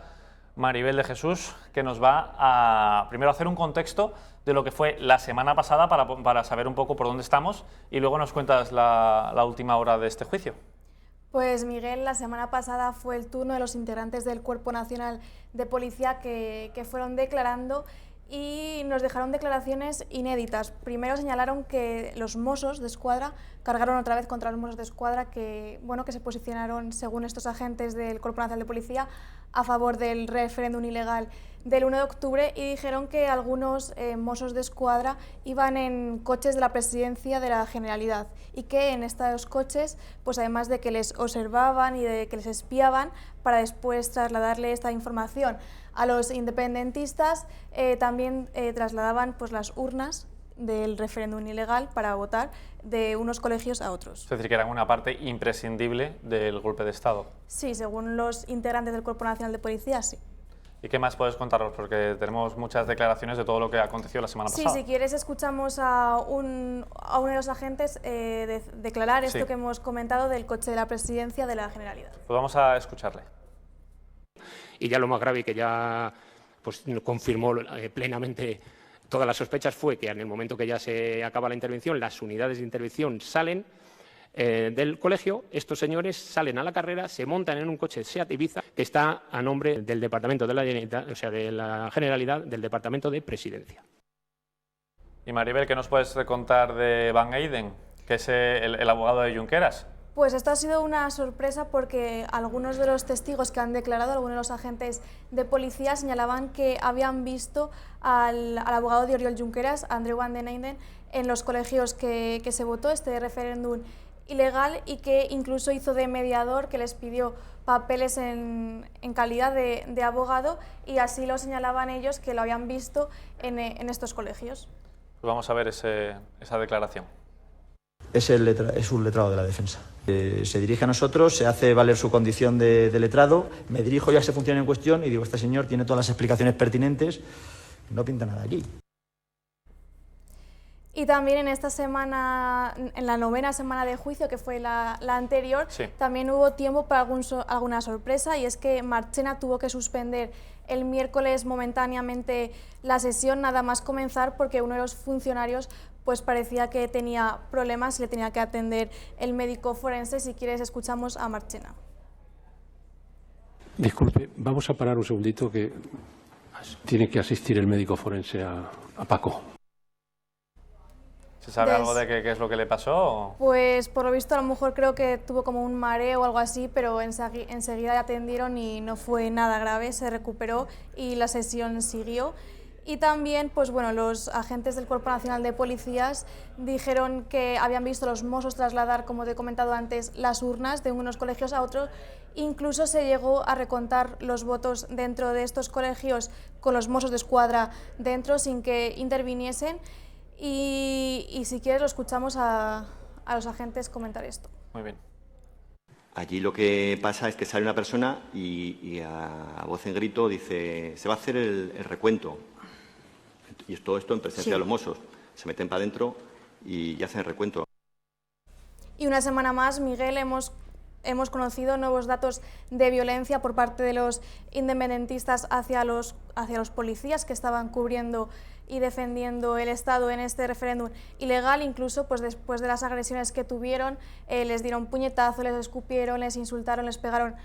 A: Maribel de Jesús, que nos va a primero hacer un contexto de lo que fue la semana pasada para saber un poco por dónde estamos, y luego nos cuentas la última hora de este juicio.
E: Pues Miguel, la semana pasada fue el turno de los integrantes del Cuerpo Nacional de Policía que fueron declarando y nos dejaron declaraciones inéditas. Primero señalaron que los Mossos de Escuadra cargaron otra vez contra los Mossos de Escuadra que se posicionaron, según estos agentes del Cuerpo Nacional de Policía, a favor del referéndum ilegal del 1 de octubre y dijeron que algunos Mossos de Escuadra iban en coches de la Presidencia de la Generalidad y que en estos coches, pues además de que les observaban y de que les espiaban para después trasladarle esta información a los independentistas, también trasladaban pues, las urnas del referéndum ilegal para votar de unos colegios a otros.
A: Es decir, que eran una parte imprescindible del golpe de Estado.
E: Sí, según los integrantes del Cuerpo Nacional de Policía, sí.
A: ¿Y qué más puedes contarnos? Porque tenemos muchas declaraciones de todo lo que aconteció la semana pasada.
E: Sí, si quieres escuchamos a uno de los agentes declarar esto que hemos comentado del coche de la Presidencia de la Generalidad.
A: Pues vamos a escucharle.
F: Y ya lo más grave, que ya pues, confirmó plenamente todas las sospechas, fue que en el momento que ya se acaba la intervención, las unidades de intervención salen del colegio, estos señores salen a la carrera, se montan en un coche Seat Ibiza que está a nombre del Departamento de la Generalitat, o sea, de la Generalidad, del Departamento de Presidencia.
A: Y Maribel, ¿qué nos puedes contar de Van Eyden, que es el abogado de Junqueras?
E: Pues esto ha sido una sorpresa porque algunos de los testigos que han declarado, algunos de los agentes de policía, señalaban que habían visto al abogado de Oriol Junqueras, Andreu Van den Eyden, en los colegios que se votó este referéndum ilegal y que incluso hizo de mediador, que les pidió papeles en calidad de abogado y así lo señalaban ellos que lo habían visto en estos colegios.
A: Pues vamos a ver esa declaración.
G: Es un letrado de la defensa. Se dirige a nosotros, se hace valer su condición de letrado, me dirijo yo a esa función en cuestión y digo, este señor tiene todas las explicaciones pertinentes, no pinta nada aquí.
E: Y también en esta semana, en la 9ª semana de juicio, que fue la anterior, también hubo tiempo para alguna sorpresa, y es que Marchena tuvo que suspender el miércoles momentáneamente la sesión, nada más comenzar, porque uno de los funcionarios pues parecía que tenía problemas y le tenía que atender el médico forense. Si quieres, escuchamos a Marchena.
H: Disculpe, vamos a parar un segundito, que tiene que asistir el médico forense a Paco.
A: ¿Se sabe algo de qué es lo que le pasó?
E: Pues por lo visto a lo mejor creo que tuvo como un mareo o algo así, pero enseguida le atendieron y no fue nada grave, se recuperó y la sesión siguió. Y también, pues bueno, los agentes del Cuerpo Nacional de Policías dijeron que habían visto a los Mossos trasladar, como te he comentado antes, las urnas de unos colegios a otros. Incluso se llegó a recontar los votos dentro de estos colegios con los Mossos de Escuadra dentro sin que interviniesen. Y si quieres lo escuchamos a los agentes comentar esto.
A: Muy bien.
I: Allí lo que pasa es que sale una persona y a voz en grito dice, se va a hacer el recuento. Y todo esto en presencia de los Mossos. Se meten para adentro y hacen el recuento.
E: Y una semana más, Miguel, hemos conocido nuevos datos de violencia por parte de los independentistas hacia los policías que estaban cubriendo y defendiendo el Estado en este referéndum ilegal. Incluso pues después de las agresiones que tuvieron, les dieron puñetazos, les escupieron, les insultaron, les pegaron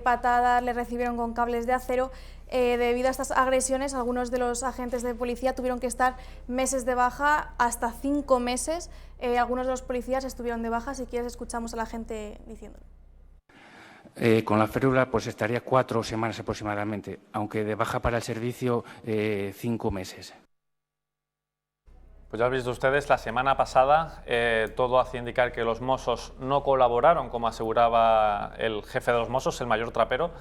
E: patadas, les recibieron con cables de acero. Debido a estas agresiones, algunos de los agentes de policía tuvieron que estar meses de baja, hasta 5 meses. Algunos de los policías estuvieron de baja. Si quieres, escuchamos a la gente diciéndolo.
J: Con la férula pues estaría 4 semanas aproximadamente, aunque de baja para el servicio 5 meses.
A: Pues ya han visto ustedes, la semana pasada todo hacía indicar que los Mossos no colaboraron, como aseguraba el jefe de los Mossos, el mayor Trapero,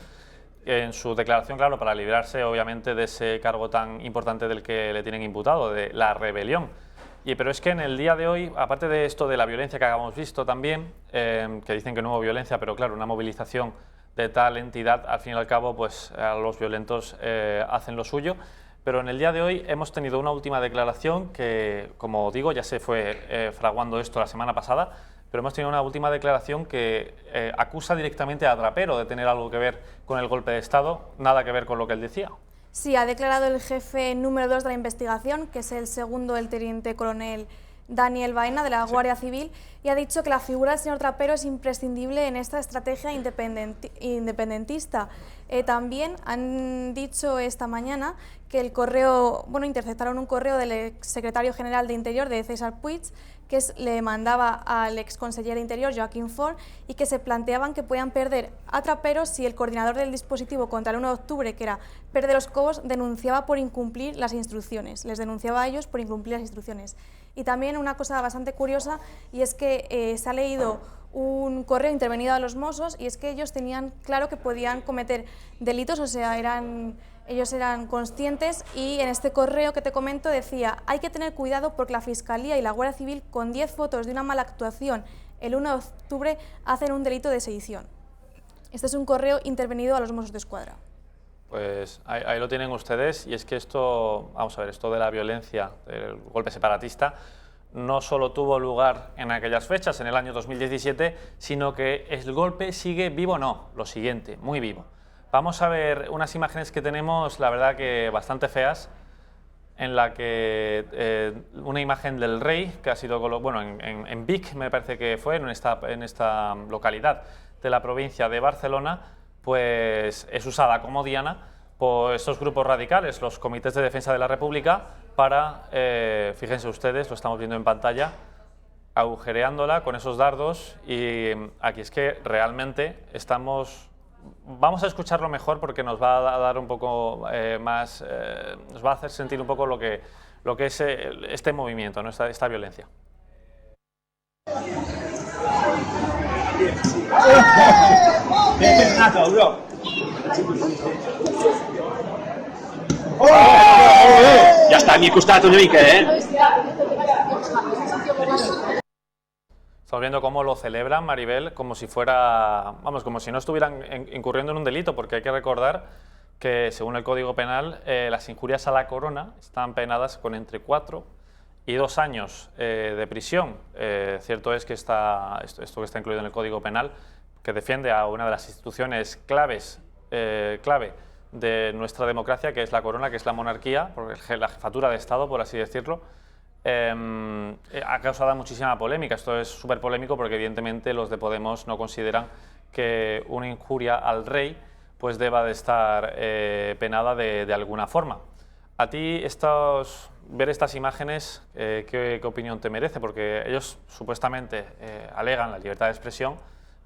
A: en su declaración, claro, para librarse obviamente de ese cargo tan importante del que le tienen imputado, de la rebelión. Pero es que en el día de hoy, aparte de esto de la violencia que habíamos visto también, que dicen que no hubo violencia, pero claro, una movilización de tal entidad, al fin y al cabo, pues los violentos hacen lo suyo. Pero en el día de hoy hemos tenido una última declaración que, como digo, ya se fue fraguando esto la semana pasada, pero hemos tenido una última declaración que acusa directamente a Trapero de tener algo que ver con el golpe de Estado, nada que ver con lo que él decía.
E: Sí, ha declarado el jefe número 2 de la investigación, que es el segundo del teniente coronel Daniel Baena, de la Guardia Civil, y ha dicho que la figura del señor Trapero es imprescindible en esta estrategia independentista. También han dicho esta mañana que interceptaron un correo del exsecretario general de Interior, de César Puig, que le mandaba al exconsellero de Interior, Joaquín Forn, y que se planteaban que podían perder a Trapero si el coordinador del dispositivo contra el 1 de octubre, que era Pere de los Cobos, denunciaba por incumplir las instrucciones, les denunciaba a ellos por incumplir las instrucciones. Y también una cosa bastante curiosa, y es que se ha leído un correo intervenido a los Mossos, y es que ellos tenían claro que podían cometer delitos, o sea, ellos eran conscientes, y en este correo que te comento decía: hay que tener cuidado porque la Fiscalía y la Guardia Civil, con 10 fotos de una mala actuación el 1 de octubre, hacen un delito de sedición. Este es un correo intervenido a los Mossos de Escuadra.
A: Pues ahí lo tienen ustedes, y es que esto, vamos a ver, esto de la violencia, del golpe separatista, no solo tuvo lugar en aquellas fechas, en el año 2017, sino que el golpe sigue vivo, lo siguiente, muy vivo. Vamos a ver unas imágenes que tenemos, la verdad que bastante feas, en la que una imagen del rey, que ha sido, bueno, en Vic me parece que fue, en esta localidad de la provincia de Barcelona, pues es usada como diana por estos grupos radicales, los comités de defensa de la República, para, fíjense ustedes, lo estamos viendo en pantalla, agujereándola con esos dardos, y aquí es que realmente vamos a escucharlo mejor porque nos va a dar un poco más, nos va a hacer sentir un poco lo que es este movimiento, ¿no? esta violencia.
K: Ja està, m'hi ha costat una mica,
A: Estamos viendo cómo lo celebran, Maribel, como si fuera, vamos, como si no estuvieran incurriendo en un delito, porque hay que recordar que, según el Código Penal, las injurias a la corona están penadas con entre 4 y 2 años de prisión. Cierto es que esto que está incluido en el Código Penal, que defiende a una de las instituciones clave de nuestra democracia, que es la corona, que es la monarquía, porque la jefatura de Estado, por así decirlo, ha causado muchísima polémica. Esto es súper polémico porque evidentemente los de Podemos no consideran que una injuria al rey pues deba de estar penada de alguna forma. A ti ver estas imágenes, ¿qué opinión te merece? Porque ellos supuestamente alegan la libertad de expresión,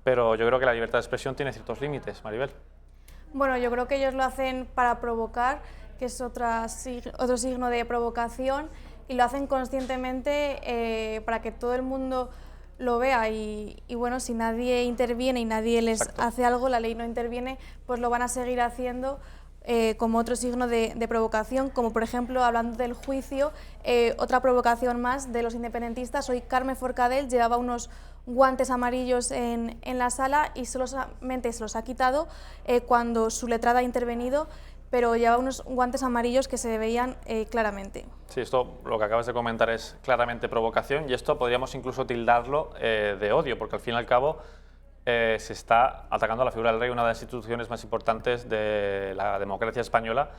A: pero yo creo que la libertad de expresión tiene ciertos límites, Maribel.
E: Bueno, yo creo que ellos lo hacen para provocar, que es otro signo de provocación, y lo hacen conscientemente para que todo el mundo lo vea, y bueno, si nadie interviene y nadie les hace algo, la ley no interviene, pues lo van a seguir haciendo como otro signo de provocación, como por ejemplo, hablando del juicio, otra provocación más de los independentistas. Hoy Carme Forcadell llevaba unos guantes amarillos en la sala y solamente se los ha quitado cuando su letrada ha intervenido, pero llevaba unos guantes amarillos que se veían claramente.
A: Sí, esto, lo que acabas de comentar, es claramente provocación, y esto podríamos incluso tildarlo de odio, porque al fin y al cabo se está atacando a la figura del rey, una de las instituciones más importantes de la democracia española,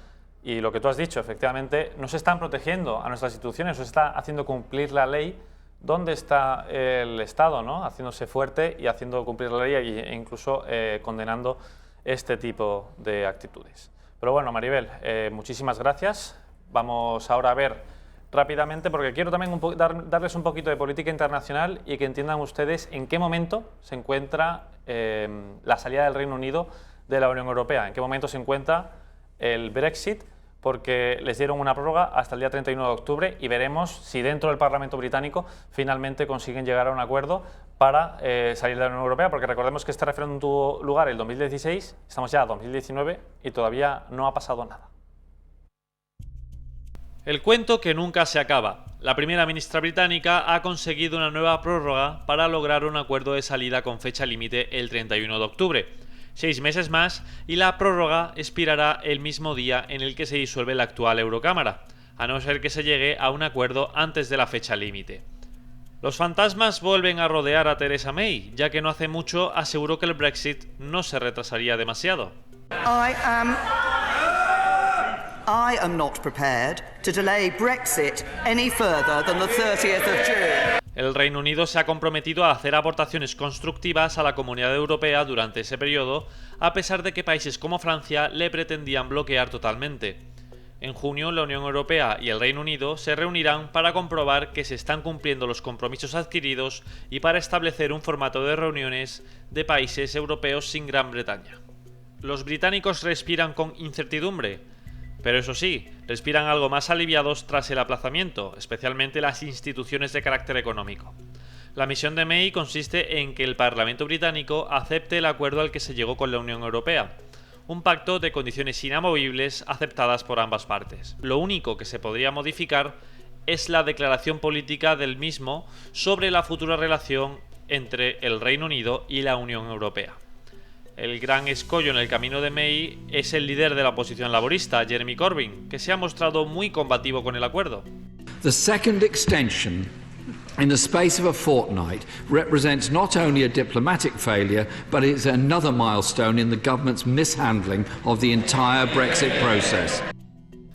A: y lo que tú has dicho, efectivamente, no se están protegiendo a nuestras instituciones, no se está haciendo cumplir la ley. ¿Dónde está el Estado, ¿no? Haciéndose fuerte y haciendo cumplir la ley e incluso condenando este tipo de actitudes? Pero bueno, Maribel, muchísimas gracias. Vamos ahora a ver rápidamente, porque quiero también darles un poquito de política internacional y que entiendan ustedes en qué momento se encuentra la salida del Reino Unido de la Unión Europea, en qué momento se encuentra el Brexit porque les dieron una prórroga hasta el día 31 de octubre y veremos si dentro del Parlamento británico finalmente consiguen llegar a un acuerdo para salir de la Unión Europea, porque recordemos que este referéndum tuvo lugar el 2016, estamos ya en 2019 y todavía no ha pasado nada.
L: El cuento que nunca se acaba. La primera ministra británica ha conseguido una nueva prórroga para lograr un acuerdo de salida con fecha límite el 31 de octubre. 6 meses más y la prórroga expirará el mismo día en el que se disuelve la actual Eurocámara, a no ser que se llegue a un acuerdo antes de la fecha límite. Los fantasmas vuelven a rodear a Theresa May, ya que no hace mucho aseguró que el Brexit no se retrasaría demasiado.
M: I am not prepared to delay Brexit any further than the 30th of June.
L: El Reino Unido se ha comprometido a hacer aportaciones constructivas a la Comunidad Europea durante ese periodo, a pesar de que países como Francia le pretendían bloquear totalmente. En junio, la Unión Europea y el Reino Unido se reunirán para comprobar que se están cumpliendo los compromisos adquiridos y para establecer un formato de reuniones de países europeos sin Gran Bretaña. Los británicos respiran con incertidumbre, pero eso sí, respiran algo más aliviados tras el aplazamiento, especialmente las instituciones de carácter económico. La misión de May consiste en que el Parlamento británico acepte el acuerdo al que se llegó con la Unión Europea, un pacto de condiciones inamovibles aceptadas por ambas partes. Lo único que se podría modificar es la declaración política del mismo sobre la futura relación entre el Reino Unido y la Unión Europea. El gran escollo en el camino de May es el líder de la oposición laborista, Jeremy Corbyn, que se ha mostrado muy combativo con el acuerdo.
N: The second extension in the space of a fortnight represents not only a diplomatic failure, but it's another milestone in the government's mishandling of the entire Brexit process.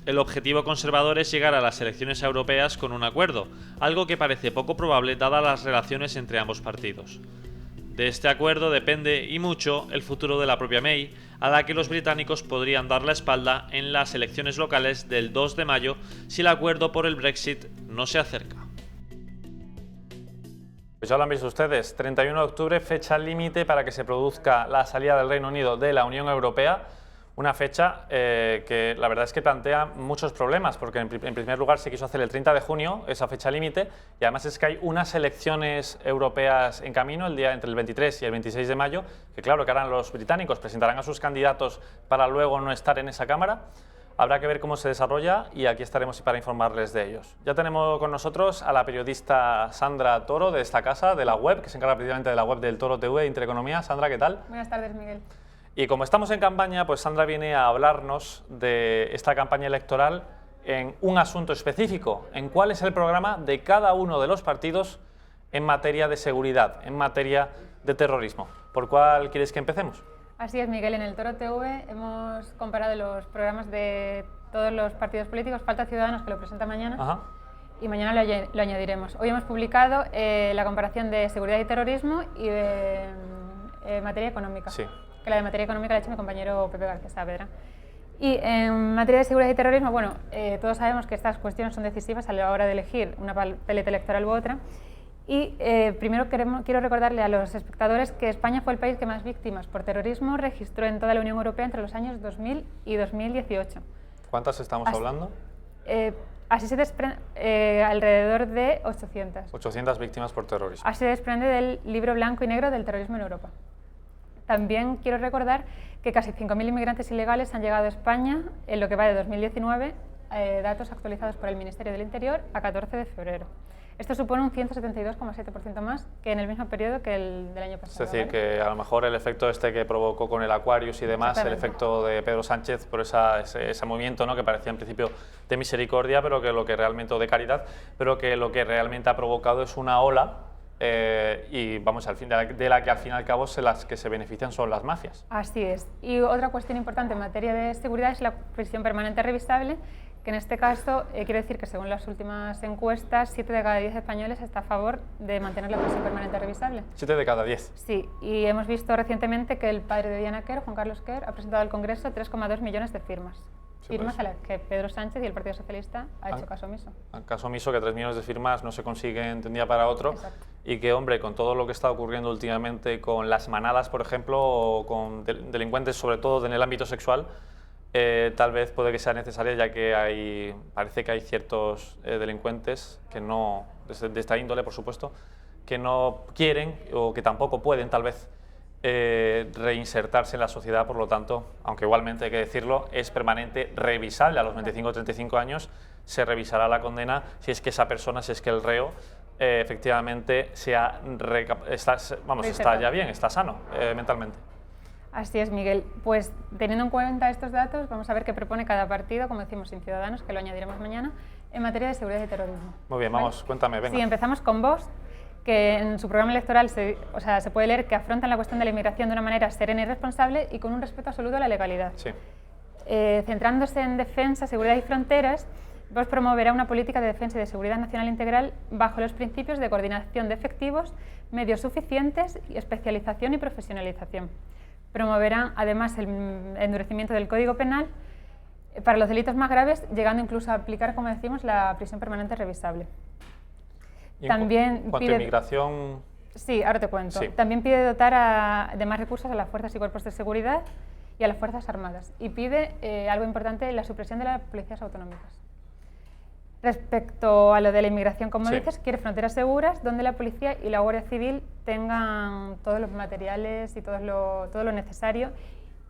L: El objetivo conservador es llegar a las elecciones europeas con un acuerdo, algo que parece poco probable dadas las relaciones entre ambos partidos. De este acuerdo depende, y mucho, el futuro de la propia May, a la que los británicos podrían dar la espalda en las elecciones locales del 2 de mayo si el acuerdo por el Brexit no se acerca.
A: Pues ya lo han visto ustedes, 31 de octubre, fecha límite para que se produzca la salida del Reino Unido de la Unión Europea. Una fecha que la verdad es que plantea muchos problemas, porque en primer lugar se quiso hacer el 30 de junio, esa fecha límite, y además es que hay unas elecciones europeas en camino, el día entre el 23 y el 26 de mayo, que claro que harán los británicos, presentarán a sus candidatos para luego no estar en esa Cámara. Habrá que ver cómo se desarrolla y aquí estaremos para informarles de ellos. Ya tenemos con nosotros a la periodista Sandra Toro de esta casa, de la web, que se encarga precisamente de la web del Toro TV de Intereconomía. Sandra, ¿qué tal?
O: Buenas tardes, Miguel.
A: Y como estamos en campaña, pues Sandra viene a hablarnos de esta campaña electoral en un asunto específico, en cuál es el programa de cada uno de los partidos en materia de seguridad, en materia de terrorismo. ¿Por cuál quieres que empecemos?
O: Así es, Miguel. En el Toro TV hemos comparado los programas de todos los partidos políticos. Falta Ciudadanos, que lo presenta mañana.
A: Ajá.
O: Y mañana lo añadiremos. Hoy hemos publicado la comparación de seguridad y terrorismo y de materia económica.
A: Sí.
O: Que la de materia económica la ha hecho mi compañero Pepe García Saavedra. Y en materia de seguridad y terrorismo, bueno, todos sabemos que estas cuestiones son decisivas a la hora de elegir una papeleta electoral u otra. Y primero quiero recordarle a los espectadores que España fue el país que más víctimas por terrorismo registró en toda la Unión Europea entre los años 2000 y 2018.
A: ¿Cuántas estamos hablando?
O: Así se desprende alrededor de 800.
A: 800 víctimas por terrorismo.
O: Así se desprende del libro blanco y negro del terrorismo en Europa. También quiero recordar que casi 5.000 inmigrantes ilegales han llegado a España en lo que va de 2019, datos actualizados por el Ministerio del Interior a 14 de febrero. Esto supone un 172,7% más que en el mismo periodo que el del año pasado.
A: Es decir,
O: ¿vale?
A: que a lo mejor el efecto este que provocó con el Aquarius y demás, el efecto de Pedro Sánchez por ese movimiento, ¿no?, que parecía en principio de misericordia, pero que lo que realmente, o de caridad, pero que lo que realmente ha provocado es una ola y vamos, al fin, de la que al fin y al cabo las que se benefician son las mafias.
O: Así es. Y otra cuestión importante en materia de seguridad es la prisión permanente revisable, que en este caso quiero decir que según las últimas encuestas, 7 de cada 10 españoles está a favor de mantener la prisión permanente revisable.
A: 7 de cada 10.
O: Sí, y hemos visto recientemente que el padre de Diana Quer, Juan Carlos Quer, ha presentado al Congreso 3,2 millones de firmas. Firmas a las que Pedro Sánchez y el Partido Socialista ha hecho caso omiso.
A: Caso omiso, que 3 millones de firmas no se consiguen de un día para otro. Exacto. Y que, hombre, con todo lo que está ocurriendo últimamente con las manadas, por ejemplo, o con delincuentes, sobre todo en el ámbito sexual, tal vez puede que sea necesaria, ya que parece que hay ciertos delincuentes que no, de esta índole, por supuesto, que no quieren o que tampoco pueden, tal vez, reinsertarse en la sociedad. Por lo tanto, aunque igualmente hay que decirlo, es permanente revisable. A los 25 o 35 años se revisará la condena si es que esa persona, si es que el reo, efectivamente está ya bien, está sano mentalmente.
O: Así es, Miguel. Pues teniendo en cuenta estos datos, vamos a ver qué propone cada partido, como decimos, sin Ciudadanos, que lo añadiremos mañana, en materia de seguridad y terrorismo.
A: Muy bien, vamos, ¿vale? Cuéntame, venga.
O: Sí, empezamos con Vox, que en su programa electoral se puede leer que afrontan la cuestión de la inmigración de una manera serena y responsable y con un respeto absoluto a la legalidad.
A: Sí.
O: Centrándose en defensa, seguridad y fronteras, Vox promoverá una política de defensa y de seguridad nacional integral bajo los principios de coordinación de efectivos, medios suficientes, especialización y profesionalización. Promoverán además el endurecimiento del Código Penal para los delitos más graves, llegando incluso a aplicar, como decimos, la prisión permanente revisable.
A: También ¿cuánto pide inmigración?
O: Sí, ahora te cuento.
A: Sí.
O: También pide dotar de más recursos a las fuerzas y cuerpos de seguridad y a las Fuerzas Armadas. Y pide, algo importante, la supresión de las policías autonómicas. Respecto a lo de la inmigración, como dices, quiere fronteras seguras donde la policía y la Guardia Civil tengan todos los materiales y todo lo necesario,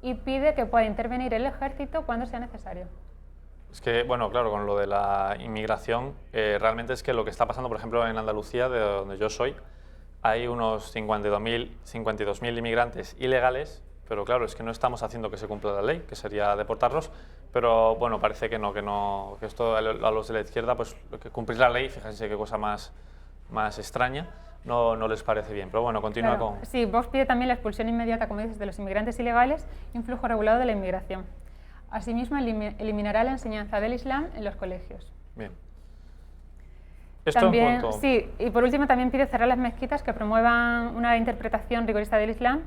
O: y pide que pueda intervenir el ejército cuando sea necesario.
A: Es que, bueno, claro, con lo de la inmigración, realmente es que lo que está pasando, por ejemplo, en Andalucía, de donde yo soy, hay unos 52.000 inmigrantes ilegales, pero claro, es que no estamos haciendo que se cumpla la ley, que sería deportarlos, pero bueno, parece que que esto a los de la izquierda, pues que cumplir la ley, fíjense qué cosa más extraña, no les parece bien. Pero bueno, continúa con...
O: Sí, Vox pide también la expulsión inmediata, como dices, de los inmigrantes ilegales y un flujo regulado de la inmigración. Asimismo, eliminará la enseñanza del Islam en los colegios.
A: Bien. Esto
O: también,
A: en cuanto...
O: Sí, y por último también pide cerrar las mezquitas que promuevan una interpretación rigorista del Islam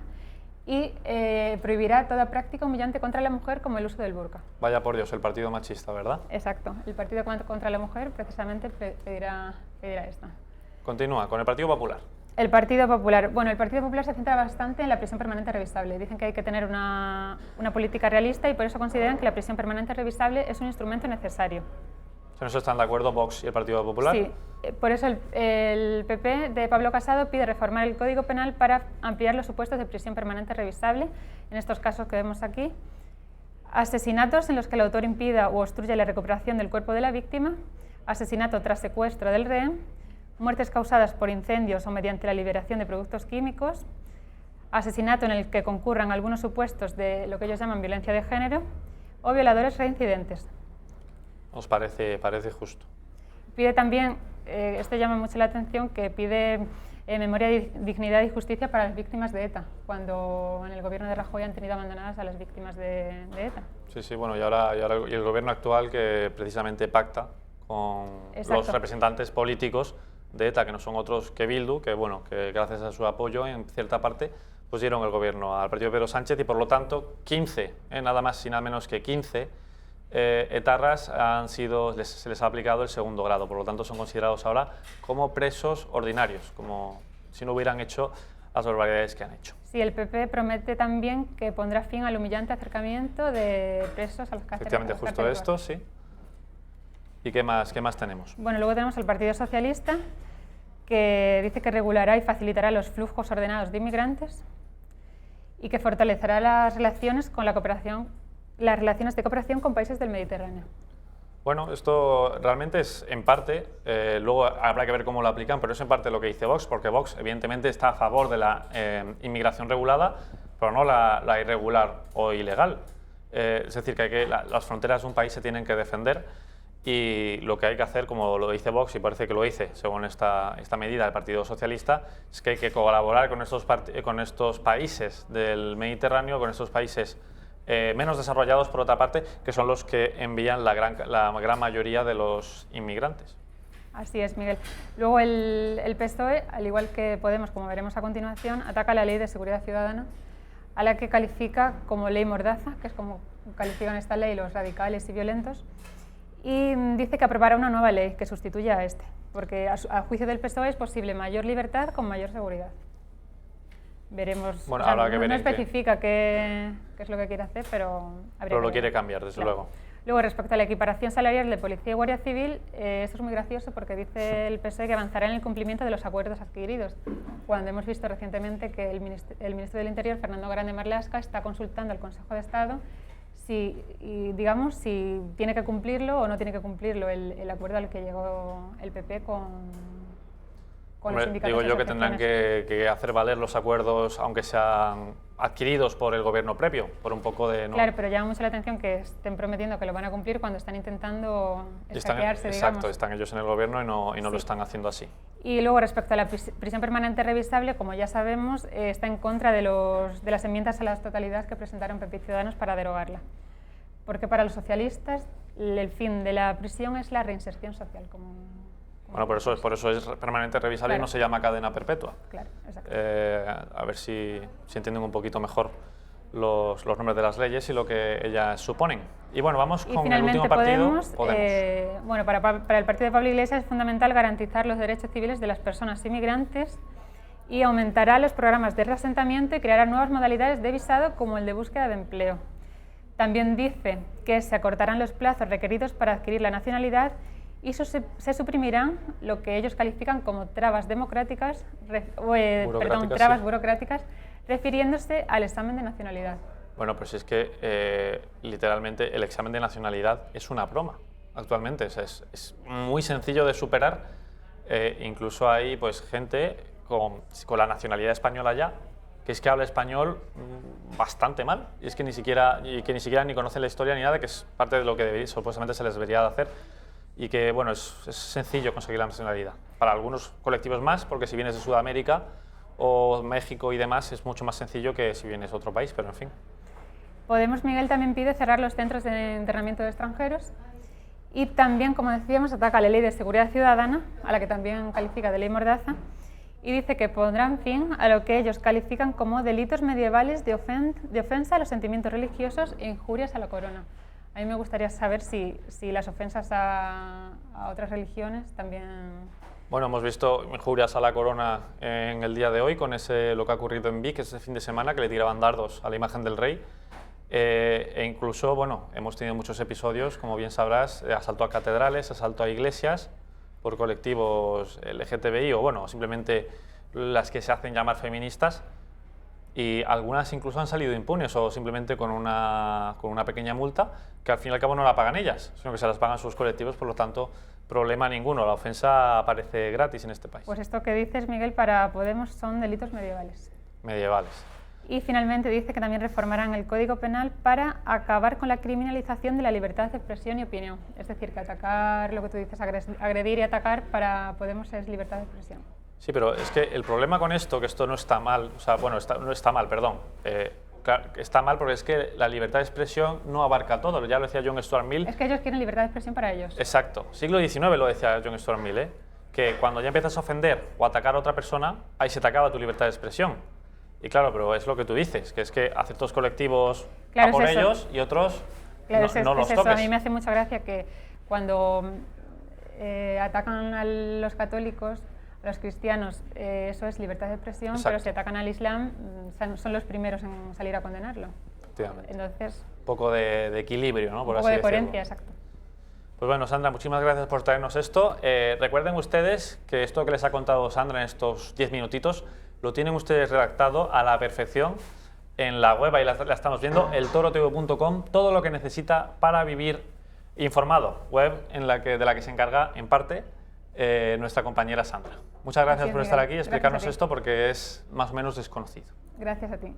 O: y prohibirá toda práctica humillante contra la mujer, como el uso del burka.
A: Vaya por Dios, el partido machista, ¿verdad?
O: Exacto, el partido contra la mujer precisamente pedirá esto.
A: Continúa, con el Partido Popular.
O: El Partido Popular. Bueno, el Partido Popular se centra bastante en la prisión permanente revisable. Dicen que hay que tener una política realista y por eso consideran que la prisión permanente revisable es un instrumento necesario.
A: ¿En eso están de acuerdo Vox y el Partido Popular?
O: Sí, por eso el PP de Pablo Casado pide reformar el Código Penal para ampliar los supuestos de prisión permanente revisable, en estos casos que vemos aquí: asesinatos en los que el autor impida o obstruya la recuperación del cuerpo de la víctima, asesinato tras secuestro del rehén, muertes causadas por incendios o mediante la liberación de productos químicos, asesinato en el que concurran algunos supuestos de lo que ellos llaman violencia de género, o violadores reincidentes.
A: ¿Os parece justo?
O: Pide también, esto llama mucho la atención, que pide memoria, dignidad y justicia para las víctimas de ETA, cuando en el gobierno de Rajoy han tenido abandonadas a las víctimas de ETA.
A: Sí, bueno, y ahora el gobierno actual, que precisamente pacta con los representantes políticos de ETA, que no son otros que Bildu, que bueno, que gracias a su apoyo en cierta parte, pues dieron el gobierno al partido de Pedro Sánchez, y por lo tanto 15, nada más y nada menos que 15 etarras se les ha aplicado el segundo grado, por lo tanto son considerados ahora como presos ordinarios, como si no hubieran hecho las barbaridades que han hecho.
O: Sí, el PP promete también que pondrá fin al humillante acercamiento de presos a las cárceles.
A: Efectivamente, justo esto, sí. ¿Y qué más tenemos?
O: Bueno, luego tenemos el Partido Socialista, que dice que regulará y facilitará los flujos ordenados de inmigrantes y que fortalecerá las relaciones de cooperación con países del Mediterráneo.
A: Bueno, esto realmente es en parte, luego habrá que ver cómo lo aplican, pero es en parte lo que dice Vox, porque Vox evidentemente está a favor de la inmigración regulada, pero no la irregular o ilegal. Es decir, que las fronteras de un país se tienen que defender, y lo que hay que hacer, como lo dice Vox, y parece que lo dice según esta medida del Partido Socialista, es que hay que colaborar con estos países del Mediterráneo, con estos países menos desarrollados, por otra parte, que son los que envían la gran mayoría de los inmigrantes.
O: Así es, Miguel. Luego el PSOE, al igual que Podemos, como veremos a continuación, ataca la Ley de Seguridad Ciudadana, a la que califica como ley mordaza, que es como califican esta ley los radicales y violentos, y dice que aprobará una nueva ley que sustituya a porque a juicio del PSOE es posible mayor libertad con mayor seguridad. veremos.
A: Bueno,
O: o sea,
A: habrá que ver
O: no
A: en qué.
O: especifica qué es lo que quiere hacer, pero habría
A: Pero
O: que
A: lo
O: ver.
A: quiere cambiar, desde luego.
O: Luego, respecto a la equiparación salarial de Policía y Guardia Civil, esto es muy gracioso porque dice el PSOE que avanzará en el cumplimiento de los acuerdos adquiridos, cuando hemos visto recientemente que el ministro del Interior, Fernando Grande Marlaska, está consultando al Consejo de Estado si tiene que cumplirlo o no tiene que cumplirlo el acuerdo al que llegó el PP con los sindicatos.
A: Digo yo que tendrán que hacer valer los acuerdos, aunque sean adquiridos por el gobierno previo, por un poco de... ¿no?
O: Claro, pero llama mucho la atención que estén prometiendo que lo van a cumplir cuando están intentando escaquearse, digamos.
A: Exacto, están ellos en el gobierno y no lo están haciendo así.
O: Y luego, respecto a la prisión permanente revisable, como ya sabemos, está en contra de las enmiendas a la totalidad que presentaron PP y Ciudadanos para derogarla. Porque para los socialistas el fin de la prisión es la reinserción social.
A: Bueno, por eso es permanente revisable,
O: claro.
A: Y no se llama cadena perpetua.
O: Claro, exacto.
A: A ver si entienden un poquito mejor los nombres de las leyes y lo que ellas suponen. Y bueno, vamos con el último partido.
O: Podemos. Bueno, para el partido de Pablo Iglesias es fundamental garantizar los derechos civiles de las personas inmigrantes y aumentará los programas de reasentamiento y creará nuevas modalidades de visado como el de búsqueda de empleo. También dice que se acortarán los plazos requeridos para adquirir la nacionalidad y se suprimirán lo que ellos califican como trabas burocráticas, refiriéndose al examen de nacionalidad.
A: Bueno, pues es que literalmente el examen de nacionalidad es una broma actualmente. O sea, es muy sencillo de superar. Incluso hay pues gente con la nacionalidad española ya, que es que habla español bastante mal, y es que ni siquiera ni conoce la historia ni nada, que es parte de lo que supuestamente se les debería de hacer, y que bueno, es sencillo conseguir la nacionalidad. Para algunos colectivos más, porque si vienes de Sudamérica o México y demás, es mucho más sencillo que si vienes de otro país, pero en fin.
O: Podemos, Miguel, también pide cerrar los centros de internamiento de extranjeros y también, como decíamos, ataca la Ley de Seguridad Ciudadana, a la que también califica de ley mordaza, y dice que pondrán fin a lo que ellos califican como delitos medievales de ofensa a los sentimientos religiosos e injurias a la corona. A mí me gustaría saber si las ofensas a otras religiones también...
A: Bueno, hemos visto injurias a la corona en el día de hoy con lo que ha ocurrido en Vic ese fin de semana, que le tiraban dardos a la imagen del rey. E incluso, bueno, hemos tenido muchos episodios, como bien sabrás, de asalto a catedrales, asalto a iglesias por colectivos LGTBI o, bueno, simplemente las que se hacen llamar feministas, y algunas incluso han salido impunes o simplemente con una pequeña multa que al fin y al cabo no la pagan ellas, sino que se las pagan sus colectivos, por lo tanto, problema ninguno. La ofensa parece gratis en este país.
O: Pues esto que dices, Miguel, para Podemos son delitos medievales.
A: Medievales.
O: Y finalmente dice que también reformarán el Código Penal para acabar con la criminalización de la libertad de expresión y opinión. Es decir, que atacar, lo que tú dices, agredir y atacar para Podemos es libertad de expresión.
A: Sí, pero es que el problema con esto, que esto no está mal, o sea, bueno, no está mal, perdón. Claro, está mal porque es que la libertad de expresión no abarca todo, ya lo decía John Stuart Mill.
O: Es que ellos quieren libertad de expresión para ellos.
A: Exacto, siglo XIX lo decía John Stuart Mill, que cuando ya empiezas a ofender o atacar a otra persona, ahí se te acaba tu libertad de expresión. Y claro, pero es lo que tú dices, que es que a ciertos colectivos
O: claro,
A: a por ellos y otros
O: claro,
A: no los
O: eso.
A: toques.
O: A mí me hace mucha gracia que cuando atacan a los católicos, a los cristianos, eso es libertad de expresión, exacto, pero si atacan al Islam, son los primeros en salir a condenarlo.
A: Efectivamente.
O: Entonces,
A: un poco de equilibrio, ¿no?
O: Por un poco de coherencia, exacto.
A: Pues bueno, Sandra, muchísimas gracias por traernos esto. Recuerden ustedes que esto que les ha contado Sandra en estos 10 minutitos lo tienen ustedes redactado a la perfección en la web, ahí la estamos viendo, eltorotv.com, todo lo que necesita para vivir informado, web de la que se encarga en parte nuestra compañera Sandra. Muchas gracias por estar aquí y explicarnos esto porque es más o menos desconocido.
O: Gracias a ti.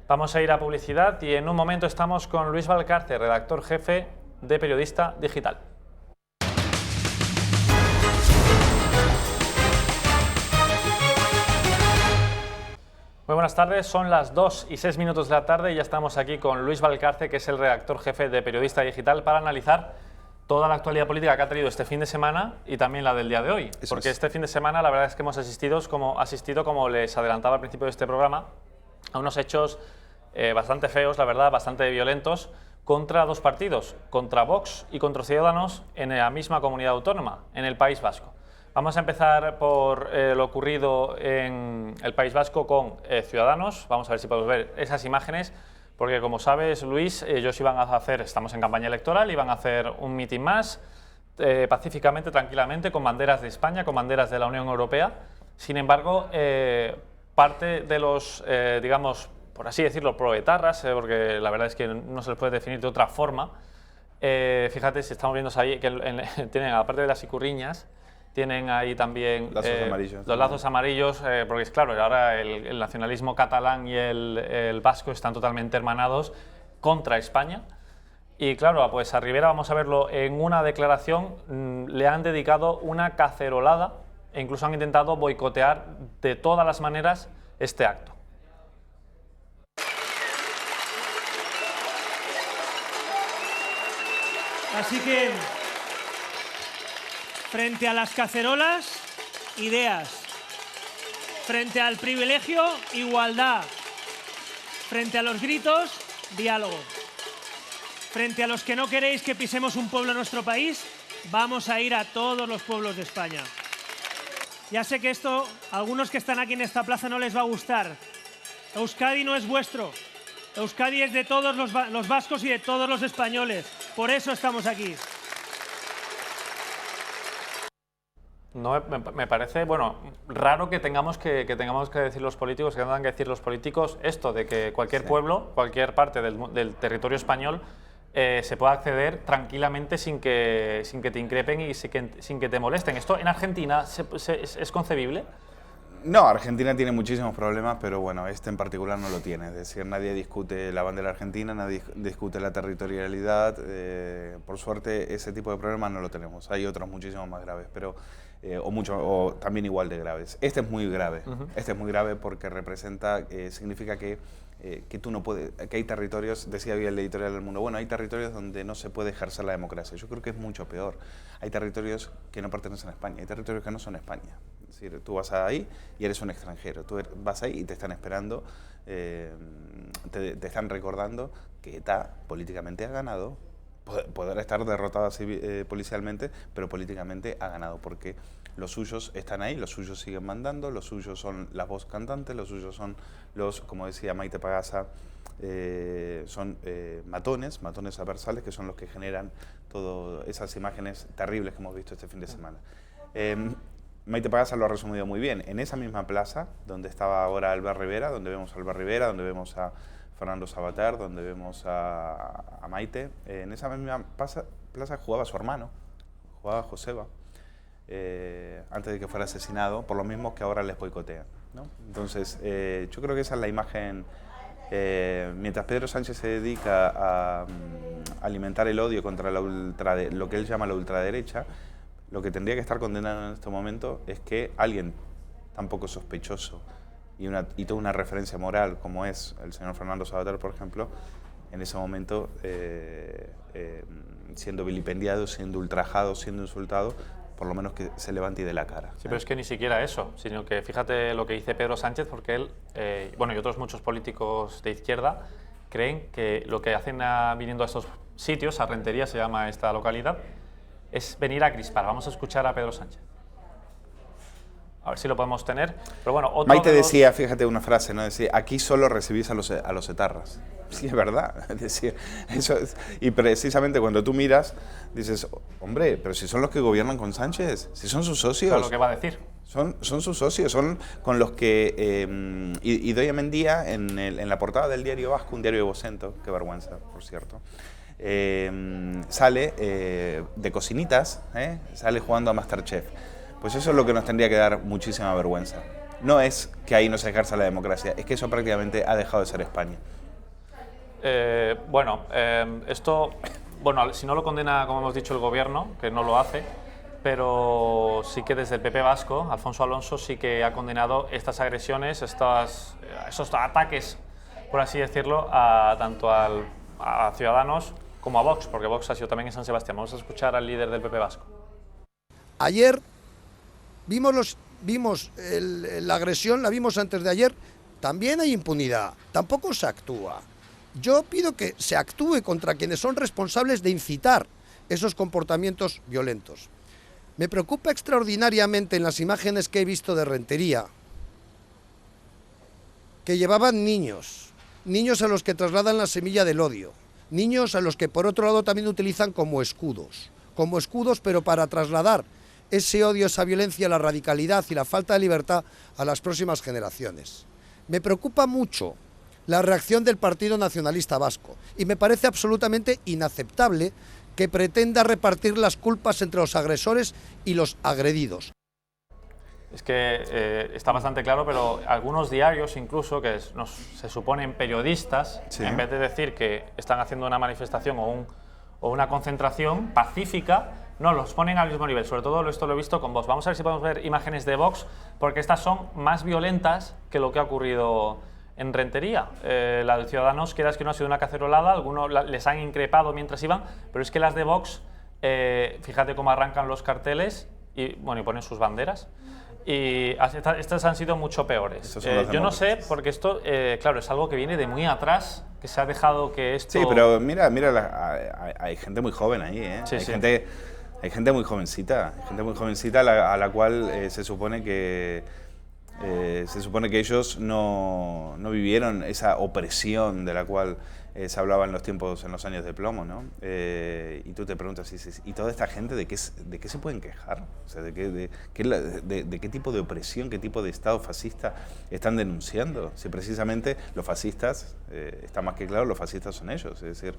A: Vamos a ir a publicidad y en un momento estamos con Luis Valcarce, redactor jefe de Periodista Digital. Muy buenas tardes, son las 2:06 de la tarde y ya estamos aquí con Luis Valcarce, que es el redactor jefe de Periodista Digital, para analizar toda la actualidad política que ha tenido este fin de semana y también la del día de hoy. Porque este fin de semana la verdad es que hemos asistido, como les adelantaba al principio de este programa, a unos hechos bastante feos, la verdad, bastante violentos, contra dos partidos, contra Vox y contra Ciudadanos en la misma comunidad autónoma, en el País Vasco. Vamos a empezar por lo ocurrido en el País Vasco con Ciudadanos. Vamos a ver si podemos ver esas imágenes, porque como sabes, Luis, ellos iban a hacer, estamos en campaña electoral, iban a hacer un mitin más, pacíficamente, tranquilamente, con banderas de España, con banderas de la Unión Europea. Sin embargo, parte de los, digamos, por así decirlo, proetarras, porque la verdad es que no se les puede definir de otra forma. Fíjate, si estamos viendo ahí que tienen, aparte de las icurriñas, tienen ahí también los lazos amarillos, porque es claro, ahora el nacionalismo catalán y el vasco están totalmente hermanados contra España. Y claro, pues a Rivera, vamos a verlo, en una declaración le han dedicado una cacerolada e incluso han intentado boicotear de todas las maneras este acto.
P: Así que, frente a las cacerolas, ideas. Frente al privilegio, igualdad. Frente a los gritos, diálogo. Frente a los que no queréis que pisemos un pueblo en nuestro país, vamos a ir a todos los pueblos de España. Ya sé que esto, a algunos que están aquí en esta plaza no les va a gustar. Euskadi no es vuestro. Euskadi es de todos los vascos y de todos los españoles. Por eso estamos aquí.
A: No, me parece, bueno, raro que tengamos que decir los políticos, que tengan que decir los políticos esto, de que cualquier pueblo, cualquier parte del territorio español se pueda acceder tranquilamente sin que te increpen y sin que te molesten. ¿Esto en Argentina es concebible?
Q: No, Argentina tiene muchísimos problemas, pero bueno, este en particular no lo tiene. Es decir, nadie discute la bandera argentina, nadie discute la territorialidad. Por suerte, ese tipo de problemas no lo tenemos. Hay otros muchísimos más graves, pero o también igual de graves. Este es muy grave. Este es muy grave porque representa, significa que tú no puedes, que hay territorios, decía hoy el editorial del Mundo, bueno, hay territorios donde no se puede ejercer la democracia. Yo creo que es mucho peor. Hay territorios que no pertenecen a España, hay territorios que no son España. Es decir, tú vas ahí y eres un extranjero, tú vas ahí y te están esperando, te están recordando que ETA políticamente ha ganado, podrá estar derrotada policialmente, pero políticamente ha ganado, porque los suyos están ahí, los suyos siguen mandando, los suyos son las voz cantantes, los suyos son los, como decía Maite Pagasa, son matones aversales, que son los que generan todas esas imágenes terribles que hemos visto este fin de semana. Maite Pagasa lo ha resumido muy bien. En esa misma plaza, donde estaba ahora Albert Rivera, donde vemos a Albert Rivera, donde vemos a Fernando Savater, donde vemos a Maite, en esa misma plaza jugaba su hermano, jugaba Joseba, antes de que fuera asesinado, por lo mismo que ahora les boicotean, ¿no? Entonces, yo creo que esa es la imagen. Mientras Pedro Sánchez se dedica a alimentar el odio contra lo que él llama la ultraderecha, lo que tendría que estar condenado en este momento es que alguien tan poco sospechoso y toda una referencia moral como es el señor Fernando Savater, por ejemplo, en ese momento siendo vilipendiado, siendo ultrajado, siendo insultado, por lo menos que se levante y dé la cara.
A: Sí, pero es que ni siquiera eso, sino que fíjate lo que dice Pedro Sánchez, porque él, bueno, y otros muchos políticos de izquierda, creen que lo que hacen viniendo a estos sitios, a Rentería se llama esta localidad, es venir a crispar. Vamos a escuchar a Pedro Sánchez. A ver si lo podemos tener. Pero bueno,
Q: Maite decía, fíjate una frase, ¿no? Decía, aquí solo recibís a los etarras. Sí, es verdad. Es decir, eso es, y precisamente cuando tú miras, dices, hombre, pero si son los que gobiernan con Sánchez, si son sus socios.
A: Claro, lo que va a decir.
Q: Son sus socios, son con los que... Idoia Mendia, en la portada del Diario Vasco, un diario de Vocento, qué vergüenza, por cierto, sale de cocinitas, sale jugando a Masterchef. Pues eso es lo que nos tendría que dar muchísima vergüenza. No es que ahí no se ejerza la democracia, es que eso prácticamente ha dejado de ser España.
A: Esto, bueno, si no lo condena, como hemos dicho, el gobierno, que no lo hace, pero sí que desde el PP vasco, Alfonso Alonso sí que ha condenado estas agresiones, esos ataques, por así decirlo, tanto a Ciudadanos como a Vox, porque Vox ha sido también en San Sebastián. Vamos a escuchar al líder del PP vasco.
R: Ayer vimos la agresión, la vimos antes de ayer, también hay impunidad, tampoco se actúa. Yo pido que se actúe contra quienes son responsables de incitar esos comportamientos violentos. Me preocupa extraordinariamente en las imágenes que he visto de Rentería, que llevaban niños a los que trasladan la semilla del odio, niños a los que por otro lado también utilizan como escudos pero para trasladar ese odio, esa violencia, la radicalidad y la falta de libertad a las próximas generaciones. Me preocupa mucho la reacción del Partido Nacionalista Vasco y me parece absolutamente inaceptable que pretenda repartir las culpas entre los agresores y los agredidos.
A: Es que está bastante claro, pero algunos diarios incluso, que se suponen periodistas, en vez de decir que están haciendo una manifestación o una concentración pacífica, no, los ponen al mismo nivel. Sobre todo esto lo he visto con Vox. Vamos a ver si podemos ver imágenes de Vox, porque estas son más violentas que lo que ha ocurrido en Rentería. La de Ciudadanos, quieras que no, ha sido una cacerolada, algunos les han increpado mientras iban, pero es que las de Vox, fíjate cómo arrancan los carteles y ponen sus banderas. Y estas han sido mucho peores. Yo no sé, porque esto, claro, es algo que viene de muy atrás, que se ha dejado que esto...
Q: Sí, pero mira, hay gente muy joven ahí, ¿eh?
A: Sí,
Q: hay gente muy jovencita, a la cual se supone que ellos no vivieron esa opresión de la cual se hablaba en los años de plomo, ¿no? Y tú te preguntas, ¿y toda esta gente de qué se pueden quejar? O sea, ¿de qué tipo de opresión, qué tipo de Estado fascista están denunciando? Si precisamente los fascistas, está más que claro, los fascistas son ellos, es decir,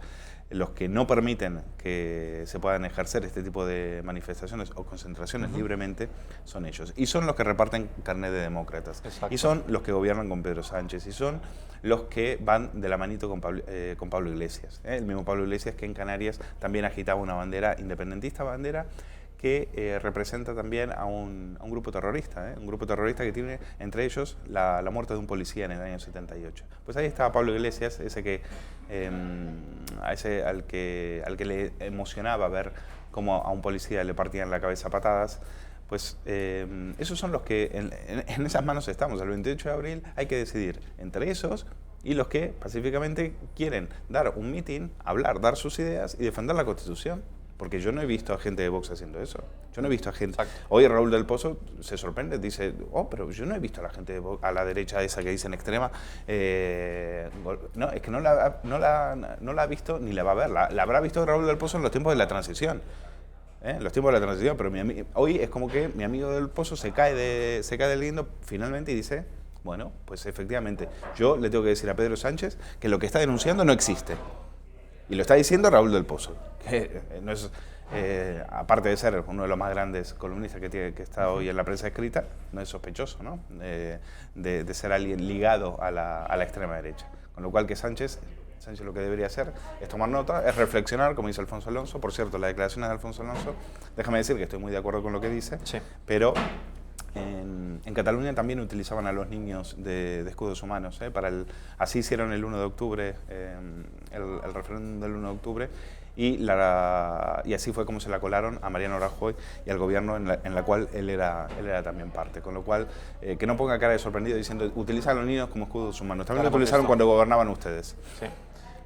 Q: los que no permiten que se puedan ejercer este tipo de manifestaciones o concentraciones libremente son ellos. Y son los que reparten carnet de demócratas. Exacto. Y son los que gobiernan con Pedro Sánchez. Y son los que van de la manito con Pablo Iglesias. El mismo Pablo Iglesias que en Canarias también agitaba una bandera independentista, bandera que representa también a un grupo terrorista, un grupo terrorista que tiene entre ellos la muerte de un policía en el año 78. Pues ahí estaba Pablo Iglesias, al que le emocionaba ver cómo a un policía le partían la cabeza a patadas. Pues esos son los que en esas manos estamos. El 28 de abril hay que decidir entre esos y los que pacíficamente quieren dar un mitin, hablar, dar sus ideas y defender la Constitución. Porque yo no he visto a gente de Vox haciendo eso. Yo no he visto a gente... Exacto. Hoy Raúl del Pozo se sorprende, dice, pero yo no he visto a la gente de Vox, a la derecha esa que dicen extrema. No, es que no la ha visto ni la va a ver. La habrá visto Raúl del Pozo en los tiempos de la transición. En los tiempos de la transición, pero hoy es como que mi amigo del Pozo se cae del guindo finalmente y dice, bueno, pues efectivamente, yo le tengo que decir a Pedro Sánchez que lo que está denunciando no existe. Y lo está diciendo Raúl del Pozo, que no es, aparte de ser uno de los más grandes columnistas que está hoy en la prensa escrita, no es sospechoso, ¿no? De ser alguien ligado a la extrema derecha. Con lo cual que Sánchez lo que debería hacer es tomar nota, es reflexionar, como dice Alfonso Alonso. Por cierto, las declaraciones de Alfonso Alonso, déjame decir que estoy muy de acuerdo con lo que dice, pero en Cataluña también utilizaban a los niños de escudos humanos. Así hicieron el 1 de octubre, el referéndum del 1 de octubre, y así fue como se la colaron a Mariano Rajoy y al gobierno en la cual él era también parte. Con lo cual, que no ponga cara de sorprendido diciendo, utilizan a los niños como escudos humanos. También lo utilizaron cuando gobernaban ustedes.
A: Sí.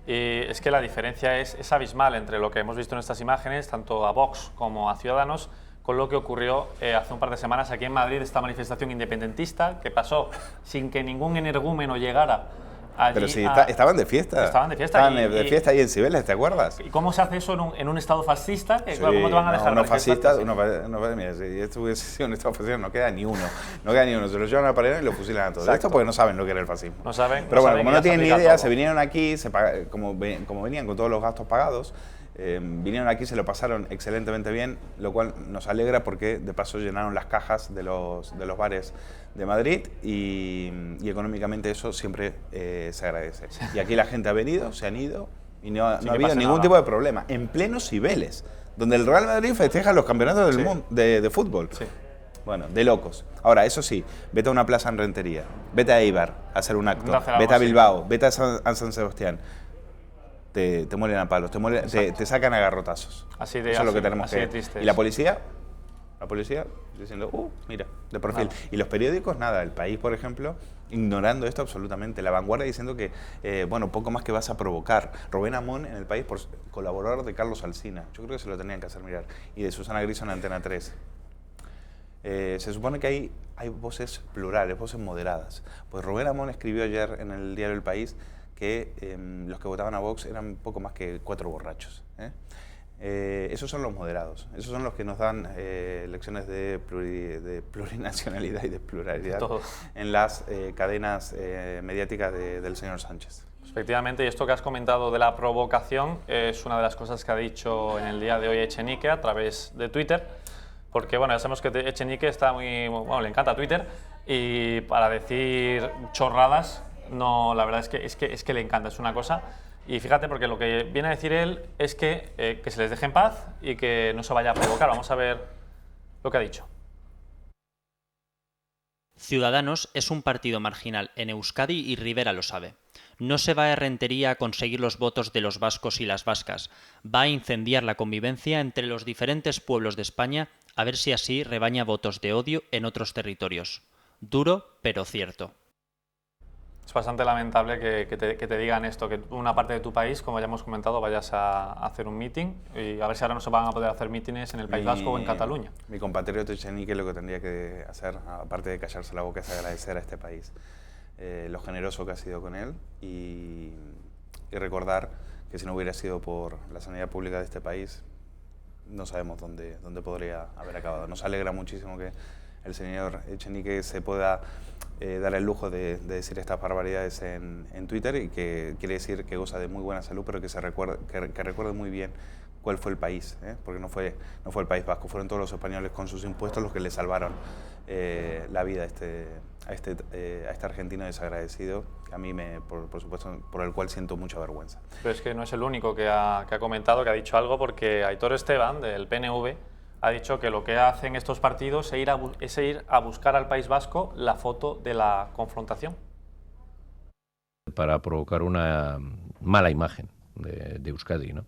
A: Y es que la diferencia es abismal entre lo que hemos visto en estas imágenes, tanto a Vox como a Ciudadanos, con lo que ocurrió hace un par de semanas aquí en Madrid, esta manifestación independentista que pasó sin que ningún energúmeno llegara allí.
Q: Pero sí, estaban de fiesta.
A: Estaban de fiesta.
Q: Estaban de fiesta ahí en Cibeles, ¿te acuerdas?
A: ¿Y cómo se hace eso en un estado fascista? Que, ¿cómo te van a dejar?
Q: Unos fascistas, mira, si esto hubiese sido un estado fascista, no queda ni uno. Se los llevan a paredón y lo fusilan a todos. Exacto. Esto porque no saben lo que era el fascismo.
A: No saben.
Q: Pero bueno, como no tienen ni idea, se vinieron aquí, como venían con todos los gastos pagados, vinieron aquí, se lo pasaron excelentemente bien, lo cual nos alegra porque de paso llenaron las cajas de los bares de Madrid y económicamente eso siempre se agradece. Y aquí la gente ha venido, se han ido y no ha habido ningún tipo de problema. En pleno Cibeles, donde el Real Madrid festeja los campeonatos del mundo de fútbol. Sí. Bueno, de locos. Ahora, eso sí, vete a una plaza en Rentería, vete a Eibar a hacer un acto, vete a Bilbao, vete a San Sebastián. Te muelen a palos, te sacan a garrotazos.
A: Eso
Q: es lo que tenemos que ver. Y la policía diciendo, mira, de perfil. Nada. Y los periódicos, nada, El País, por ejemplo, ignorando esto absolutamente. La Vanguardia diciendo que, poco más que vas a provocar. Rubén Amón en El País, por colaborador de Carlos Alsina. Yo creo que se lo tenían que hacer mirar. Y de Susana Griso en Antena 3. Se supone que hay voces plurales, voces moderadas. Pues Rubén Amón escribió ayer en el diario El País que los que votaban a Vox eran poco más que 4 borrachos. Esos son los moderados, esos son los que nos dan lecciones de plurinacionalidad y de pluralidad en las cadenas mediáticas del señor Sánchez.
A: Efectivamente, y esto que has comentado de la provocación es una de las cosas que ha dicho en el día de hoy Echenique a través de Twitter, porque bueno, ya sabemos que Echenique está le encanta Twitter, y para decir chorradas, no, la verdad es que le encanta, es una cosa. Y fíjate, porque lo que viene a decir él es que se les deje en paz y que no se vaya a provocar. Vamos a ver lo que ha dicho.
S: Ciudadanos es un partido marginal en Euskadi y Rivera lo sabe. No se va a Rentería a conseguir los votos de los vascos y las vascas. Va a incendiar la convivencia entre los diferentes pueblos de España a ver si así rebaña votos de odio en otros territorios. Duro, pero cierto.
A: Es bastante lamentable que te digan esto, que una parte de tu país, como ya hemos comentado, vayas a hacer un meeting, y a ver si ahora no se van a poder hacer mítines en el País Vasco o en Cataluña.
Q: Mi compatriota Echenique lo que tendría que hacer, aparte de callarse la boca, es agradecer a este país lo generoso que ha sido con él y recordar que si no hubiera sido por la sanidad pública de este país, no sabemos dónde podría haber acabado. Nos alegra muchísimo que el señor Echenique se pueda dar el lujo de decir estas barbaridades en Twitter, y que quiere decir que goza de muy buena salud, pero que recuerde muy bien cuál fue el país, porque no fue el País Vasco, fueron todos los españoles con sus impuestos los que le salvaron la vida a este argentino desagradecido, que a mí, por supuesto, por el cual siento mucha vergüenza.
A: Pero es que no es el único que ha comentado, que ha dicho algo, porque Aitor Esteban, del PNV, ha dicho que lo que hacen estos partidos es ir a buscar al País Vasco la foto de la confrontación.
T: Para provocar una mala imagen de Euskadi, ¿no?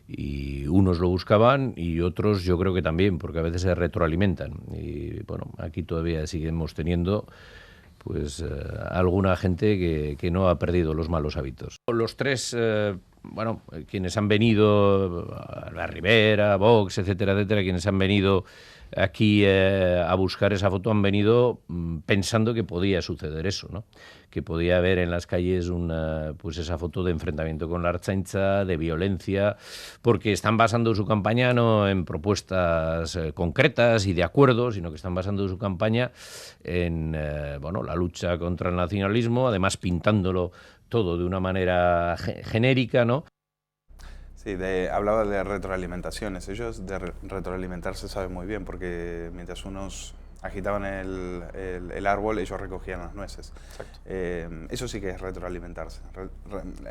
T: Y unos lo buscaban y otros yo creo que también, porque a veces se retroalimentan. Y bueno, aquí todavía seguimos teniendo pues alguna gente que no ha perdido los malos hábitos. Los tres, quienes han venido, la Rivera, Vox, etcétera, etcétera, quienes han venido aquí a buscar esa foto, han venido pensando que podía suceder eso, ¿no? Que podía haber en las calles pues esa foto de enfrentamiento con la Ertzaintza, de violencia, porque están basando su campaña no en propuestas concretas y de acuerdo, sino que están basando su campaña en la lucha contra el nacionalismo, además pintándolo todo de una manera genérica, ¿no?
Q: Sí, hablaba de retroalimentaciones. Ellos de retroalimentarse saben muy bien, porque mientras unos agitaban el árbol, ellos recogían las nueces. Eso sí que es retroalimentarse.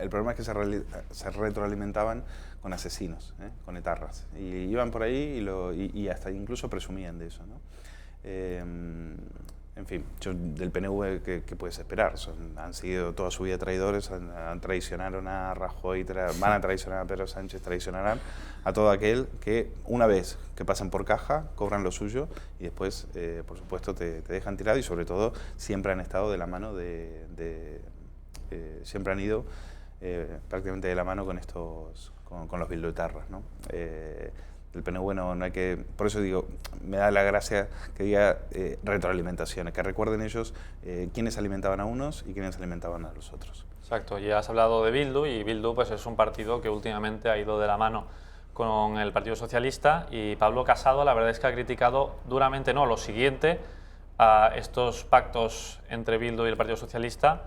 Q: El problema es que se retroalimentaban con asesinos, con etarras. Y iban por ahí y hasta incluso presumían de eso, ¿no? En fin, del PNV, ¿qué puedes esperar? Han sido toda su vida traidores, traicionaron a Rajoy, van a traicionar a Pedro Sánchez, traicionarán a todo aquel que, una vez que pasan por caja, cobran lo suyo y después, por supuesto, te dejan tirado, y sobre todo siempre han estado de la mano siempre han ido prácticamente de la mano con los bilduetarras, ¿no? El PNV no hay que... Por eso digo, me da la gracia que diga retroalimentaciones, que recuerden ellos quiénes alimentaban a unos y quiénes alimentaban a los otros.
A: Exacto, ya has hablado de Bildu, y Bildu pues es un partido que últimamente ha ido de la mano con el Partido Socialista, y Pablo Casado la verdad es que ha criticado duramente lo siguiente a estos pactos entre Bildu y el Partido Socialista,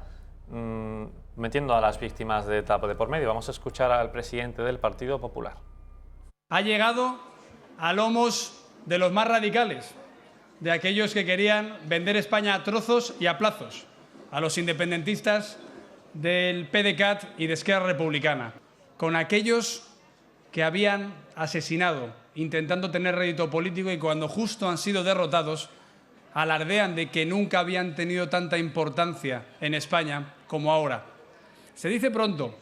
A: metiendo a las víctimas de ETA de por medio. Vamos a escuchar al presidente del Partido Popular.
U: Ha llegado a lomos de los más radicales, de aquellos que querían vender España a trozos y a plazos, a los independentistas del PDeCAT y de Esquerra Republicana, con aquellos que habían asesinado intentando tener rédito político, y cuando justo han sido derrotados alardean de que nunca habían tenido tanta importancia en España como ahora. Se dice pronto,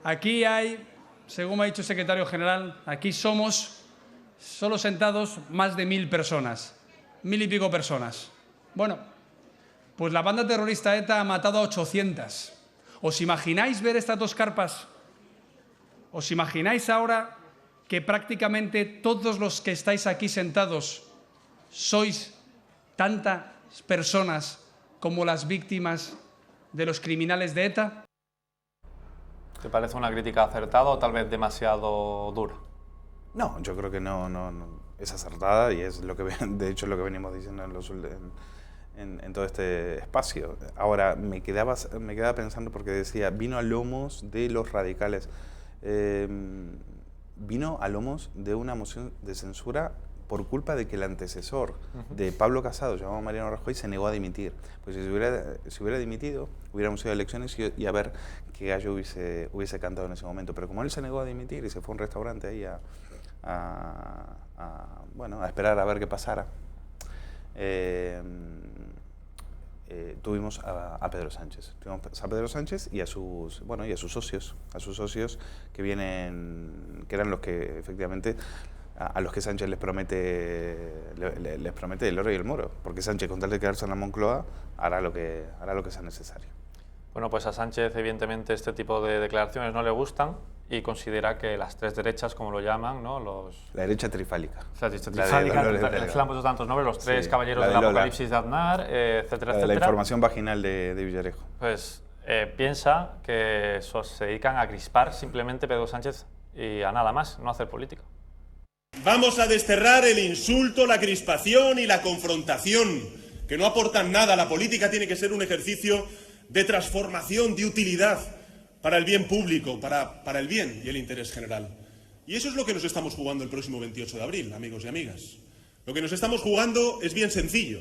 U: aquí hay... Según me ha dicho el secretario general, aquí somos, solo sentados, más de 1000 personas. 1000 y pico personas. Bueno, pues la banda terrorista ETA ha matado a 800. ¿Os imagináis ver estas dos carpas? ¿Os imagináis ahora que prácticamente todos los que estáis aquí sentados sois tantas personas como las víctimas de los criminales de ETA?
A: ¿Te parece una crítica acertada o tal vez demasiado dura?
Q: No, yo creo que no es acertada y es lo que, de hecho, es lo que venimos diciendo en todo este espacio. Ahora, me quedaba pensando porque decía, vino a lomos de los radicales. Vino a lomos de una moción de censura por culpa de que el antecesor de Pablo Casado, llamado Mariano Rajoy, se negó a dimitir. Pues si hubiera dimitido, hubiéramos ido a elecciones y a ver qué gallo hubiese cantado en ese momento. Pero como él se negó a dimitir y se fue a un restaurante ahí a esperar a ver qué pasara, tuvimos a Pedro Sánchez. Tuvimos a Pedro Sánchez y a sus socios que eran los que efectivamente a los que Sánchez les promete el oro y el moro, porque Sánchez, con tal de quedarse en la Moncloa, hará lo que sea necesario.
A: Bueno, pues a Sánchez evidentemente este tipo de declaraciones no le gustan y considera que las tres derechas, como lo llaman, ¿no?
Q: La derecha trifálica.
A: La derecha trifálica, le han puesto tantos nombres, los tres caballeros del Apocalipsis de Aznar, etcétera, etcétera.
Q: La información vaginal de Villarejo.
A: Pues piensa que se dedican a crispar simplemente Pedro Sánchez y a nada más, no a hacer política.
C: Vamos a desterrar el insulto, la crispación y la confrontación, que no aportan nada. La política tiene que ser un ejercicio de transformación, de utilidad para el bien público, para el bien y el interés general. Y eso es lo que nos estamos jugando el próximo 28 de abril, amigos y amigas. Lo que nos estamos jugando es bien sencillo.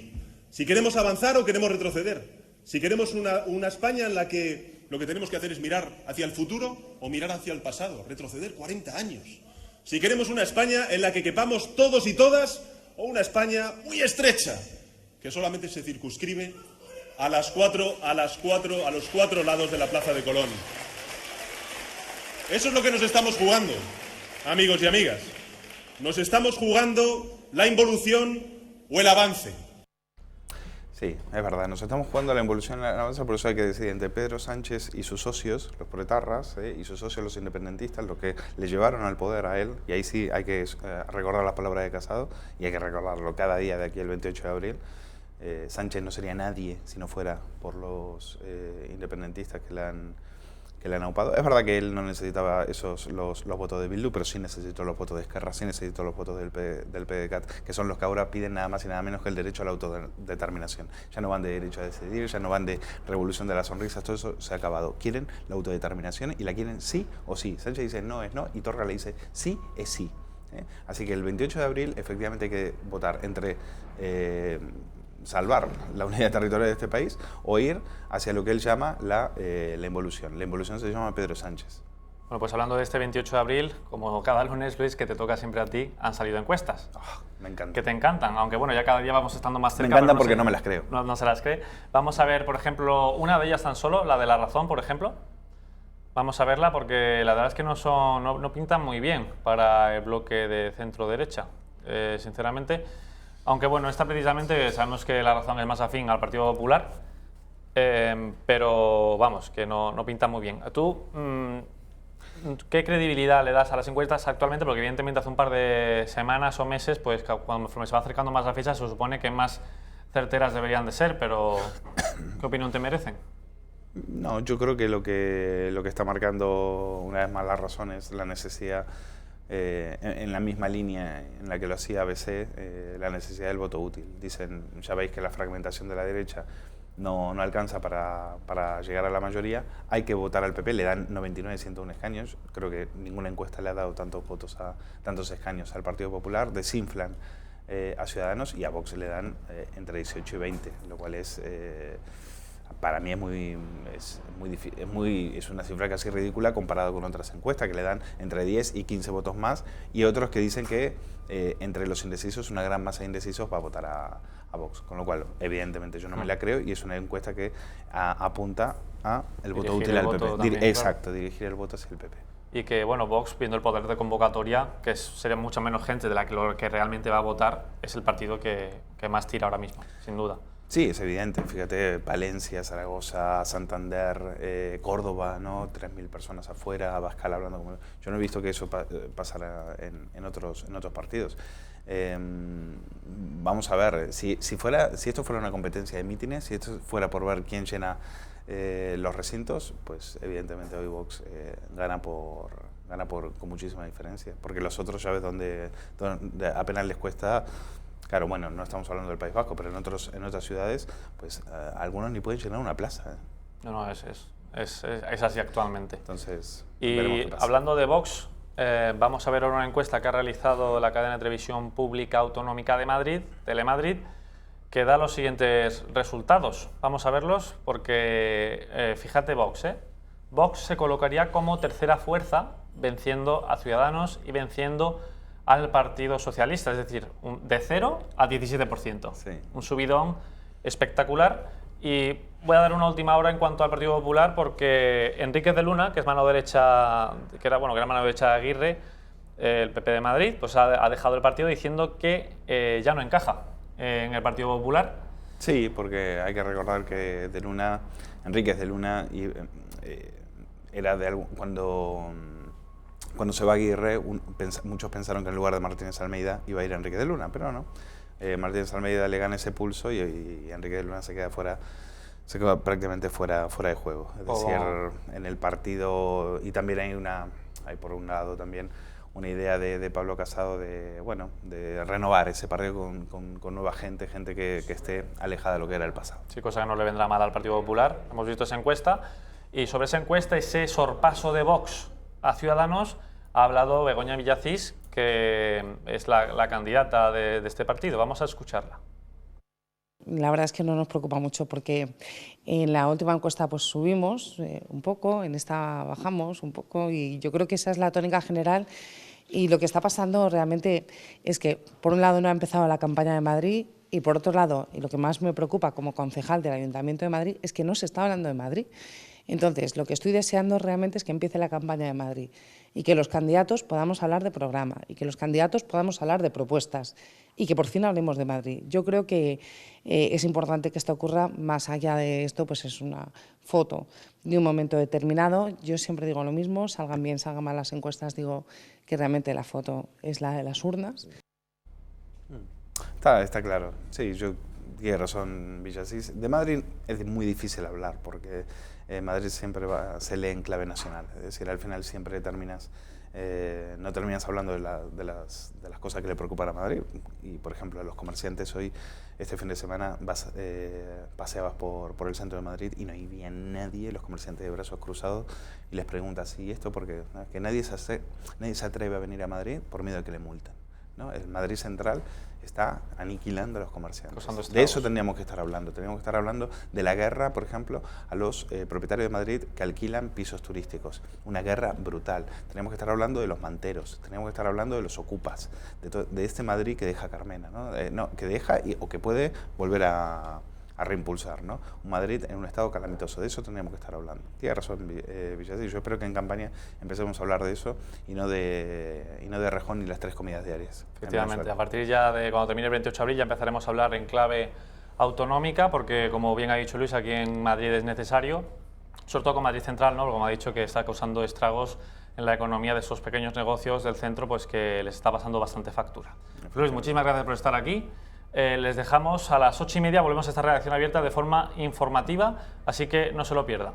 C: Si queremos avanzar o queremos retroceder. Si queremos una España en la que lo que tenemos que hacer es mirar hacia el futuro o mirar hacia el pasado, retroceder 40 años. Si queremos una España en la que quepamos todos y todas, o una España muy estrecha, que solamente se circunscribe a los cuatro lados de la Plaza de Colón. Eso es lo que nos estamos jugando, amigos y amigas. Nos estamos jugando la involución o el avance.
Q: Sí, es verdad, nos estamos jugando la involución y el avance, por eso hay que decidir entre Pedro Sánchez y sus socios, los proetarras, y sus socios los independentistas, los que le llevaron al poder a él, y ahí sí hay que recordar las palabras de Casado, y hay que recordarlo cada día de aquí al 28 de abril. Sánchez no sería nadie si no fuera por los independentistas que le han aupado. Es verdad que él no necesitaba los votos de Bildu, pero sí necesitó los votos de Esquerra, sí necesitó los votos del PDeCAT, que son los que ahora piden nada más y nada menos que el derecho a la autodeterminación. Ya no van de derecho a decidir, ya no van de revolución de las sonrisas, todo eso se ha acabado. Quieren la autodeterminación y la quieren sí o sí. Sánchez dice no es no y Torra le dice sí es sí. Así que el 28 de abril efectivamente hay que votar entre salvar la unidad territorial de este país o ir hacia lo que él llama la involución. La involución se llama Pedro Sánchez.
A: Bueno, pues hablando de este 28 de abril, como cada lunes, Luis, que te toca siempre a ti, han salido encuestas.
Q: Me encanta.
A: Que te encantan, aunque bueno, ya cada día vamos estando más cerca.
Q: Me encantan porque no me las creo.
A: No se las cree. Vamos a ver, por ejemplo, una de ellas tan solo, la de La Razón, por ejemplo. Vamos a verla porque la verdad es que no pintan muy bien para el bloque de centro-derecha, sinceramente. Aunque bueno, esta precisamente sabemos que La Razón es más afín al Partido Popular, pero vamos, que no pinta muy bien. ¿Tú qué credibilidad le das a las encuestas actualmente? Porque evidentemente hace un par de semanas o meses, pues cuando se va acercando más la fecha, se supone que más certeras deberían de ser, pero ¿qué opinión te merecen?
Q: No, yo creo que lo que está marcando una vez más La Razón es la necesidad, en la misma línea en la que lo hacía ABC, la necesidad del voto útil. Dicen, ya veis que la fragmentación de la derecha no alcanza para llegar a la mayoría, hay que votar al PP, le dan 99 101 escaños, creo que ninguna encuesta le ha dado tantos escaños al Partido Popular, desinflan a Ciudadanos y a Vox le dan entre 18 y 20, lo cual es... para mí es una cifra casi ridícula comparado con otras encuestas que le dan entre 10 y 15 votos más y otros que dicen que entre los indecisos una gran masa de indecisos va a votar a Vox, con lo cual evidentemente yo no me la creo y es una encuesta que apunta a el voto útil al PP.
A: También,
Q: exacto,
A: claro.
Q: Dirigir el voto hacia el PP.
A: Y que, bueno, Vox, viendo el poder de convocatoria, que sería mucha menos gente de la que realmente va a votar, es el partido que más tira ahora mismo, sin duda.
Q: Sí, es evidente. Fíjate, Valencia, Zaragoza, Santander, Córdoba, ¿no? 3.000 personas afuera, Abascal hablando como... Yo no he visto que eso pasara en otros partidos. Vamos a ver, si esto fuera una competencia de mítines, si esto fuera por ver quién llena los recintos, pues evidentemente hoy Vox gana con muchísima diferencia, porque los otros ya ves donde apenas les cuesta. Claro, bueno, no estamos hablando del País Vasco, pero en otras ciudades, pues algunos ni pueden llenar una plaza.
A: No, es así actualmente.
Q: Entonces,
A: y hablando de Vox, vamos a ver ahora una encuesta que ha realizado la cadena de televisión pública autonómica de Madrid, Telemadrid, que da los siguientes resultados. Vamos a verlos porque, fíjate Vox, Vox se colocaría como tercera fuerza, venciendo a Ciudadanos y venciendo al Partido Socialista, es decir, de 0 a 17%.
Q: Sí.
A: Un subidón espectacular. Y voy a dar una última hora en cuanto al Partido Popular, porque Enríquez de Luna, que es mano derecha, que era mano derecha de Aguirre, el PP de Madrid, pues ha dejado el partido diciendo que ya no encaja en el Partido Popular.
Q: Sí, porque hay que recordar que Enríquez de Luna era de cuando se va Aguirre, muchos pensaron que en lugar de Martínez Almeida iba a ir Enríquez de Luna, pero no. Martínez Almeida le gana ese pulso y Enríquez de Luna se queda prácticamente fuera de juego. Es decir, en el partido, y también hay por un lado también una idea de Pablo Casado de renovar ese partido con nueva gente que esté alejada de lo que era el pasado.
A: Sí, cosa que no le vendrá mal al Partido Popular. Hemos visto esa encuesta, y sobre esa encuesta, ese sorpaso de Vox a Ciudadanos, ha hablado Begoña Villacís, que es la candidata de este partido. Vamos a escucharla.
B: La verdad es que no nos preocupa mucho, porque en la última encuesta pues subimos un poco, en esta bajamos un poco, y yo creo que esa es la tónica general. Y lo que está pasando realmente es que, por un lado, no ha empezado la campaña de Madrid, y por otro lado, y lo que más me preocupa como concejal del Ayuntamiento de Madrid, es que no se está hablando de Madrid. Entonces, lo que estoy deseando realmente es que empiece la campaña de Madrid y que los candidatos podamos hablar de programa y que los candidatos podamos hablar de propuestas y que por fin hablemos de Madrid. Yo creo que es importante que esto ocurra. Más allá de esto, pues es una foto de un momento determinado. Yo siempre digo lo mismo, salgan bien, salgan mal las encuestas, digo que realmente la foto es la de las urnas.
Q: Está claro, sí, tiene razón Villacís. De Madrid es muy difícil hablar porque Madrid siempre se lee en clave nacional, es decir, al final siempre no terminas hablando de las cosas que le preocupan a Madrid. Y por ejemplo, a los comerciantes hoy, este fin de semana, paseabas por el centro de Madrid y no había nadie, los comerciantes de brazos cruzados, y les preguntas, ¿y esto por qué? ¿No? Que nadie se atreve a venir a Madrid por miedo a que le multen, ¿no? El Madrid Central está aniquilando a los comerciantes. De eso tendríamos que estar hablando. Tendríamos que estar hablando de la guerra, por ejemplo, a los propietarios de Madrid que alquilan pisos turísticos. Una guerra brutal. Tenemos que estar hablando de los manteros. Tenemos que estar hablando de los ocupas. De este Madrid que deja Carmena, ¿no? Que deja o que puede volver a reimpulsar, ¿no? Un Madrid en un estado calamitoso. De eso tendríamos que estar hablando. Tiene razón Villacís. Yo espero que en campaña empecemos a hablar de eso y no de Rejón ni las 3 comidas diarias.
A: Efectivamente, a partir ya de cuando termine el 28 de abril ya empezaremos a hablar en clave autonómica, porque como bien ha dicho Luis, aquí en Madrid es necesario, sobre todo con Madrid Central, ¿no? Como ha dicho, que está causando estragos en la economía de esos pequeños negocios del centro, pues que les está pasando bastante factura. Luis, muchísimas gracias por estar aquí. Les dejamos a las 8:30, volvemos a esta redacción abierta de forma informativa, así que no se lo pierdan.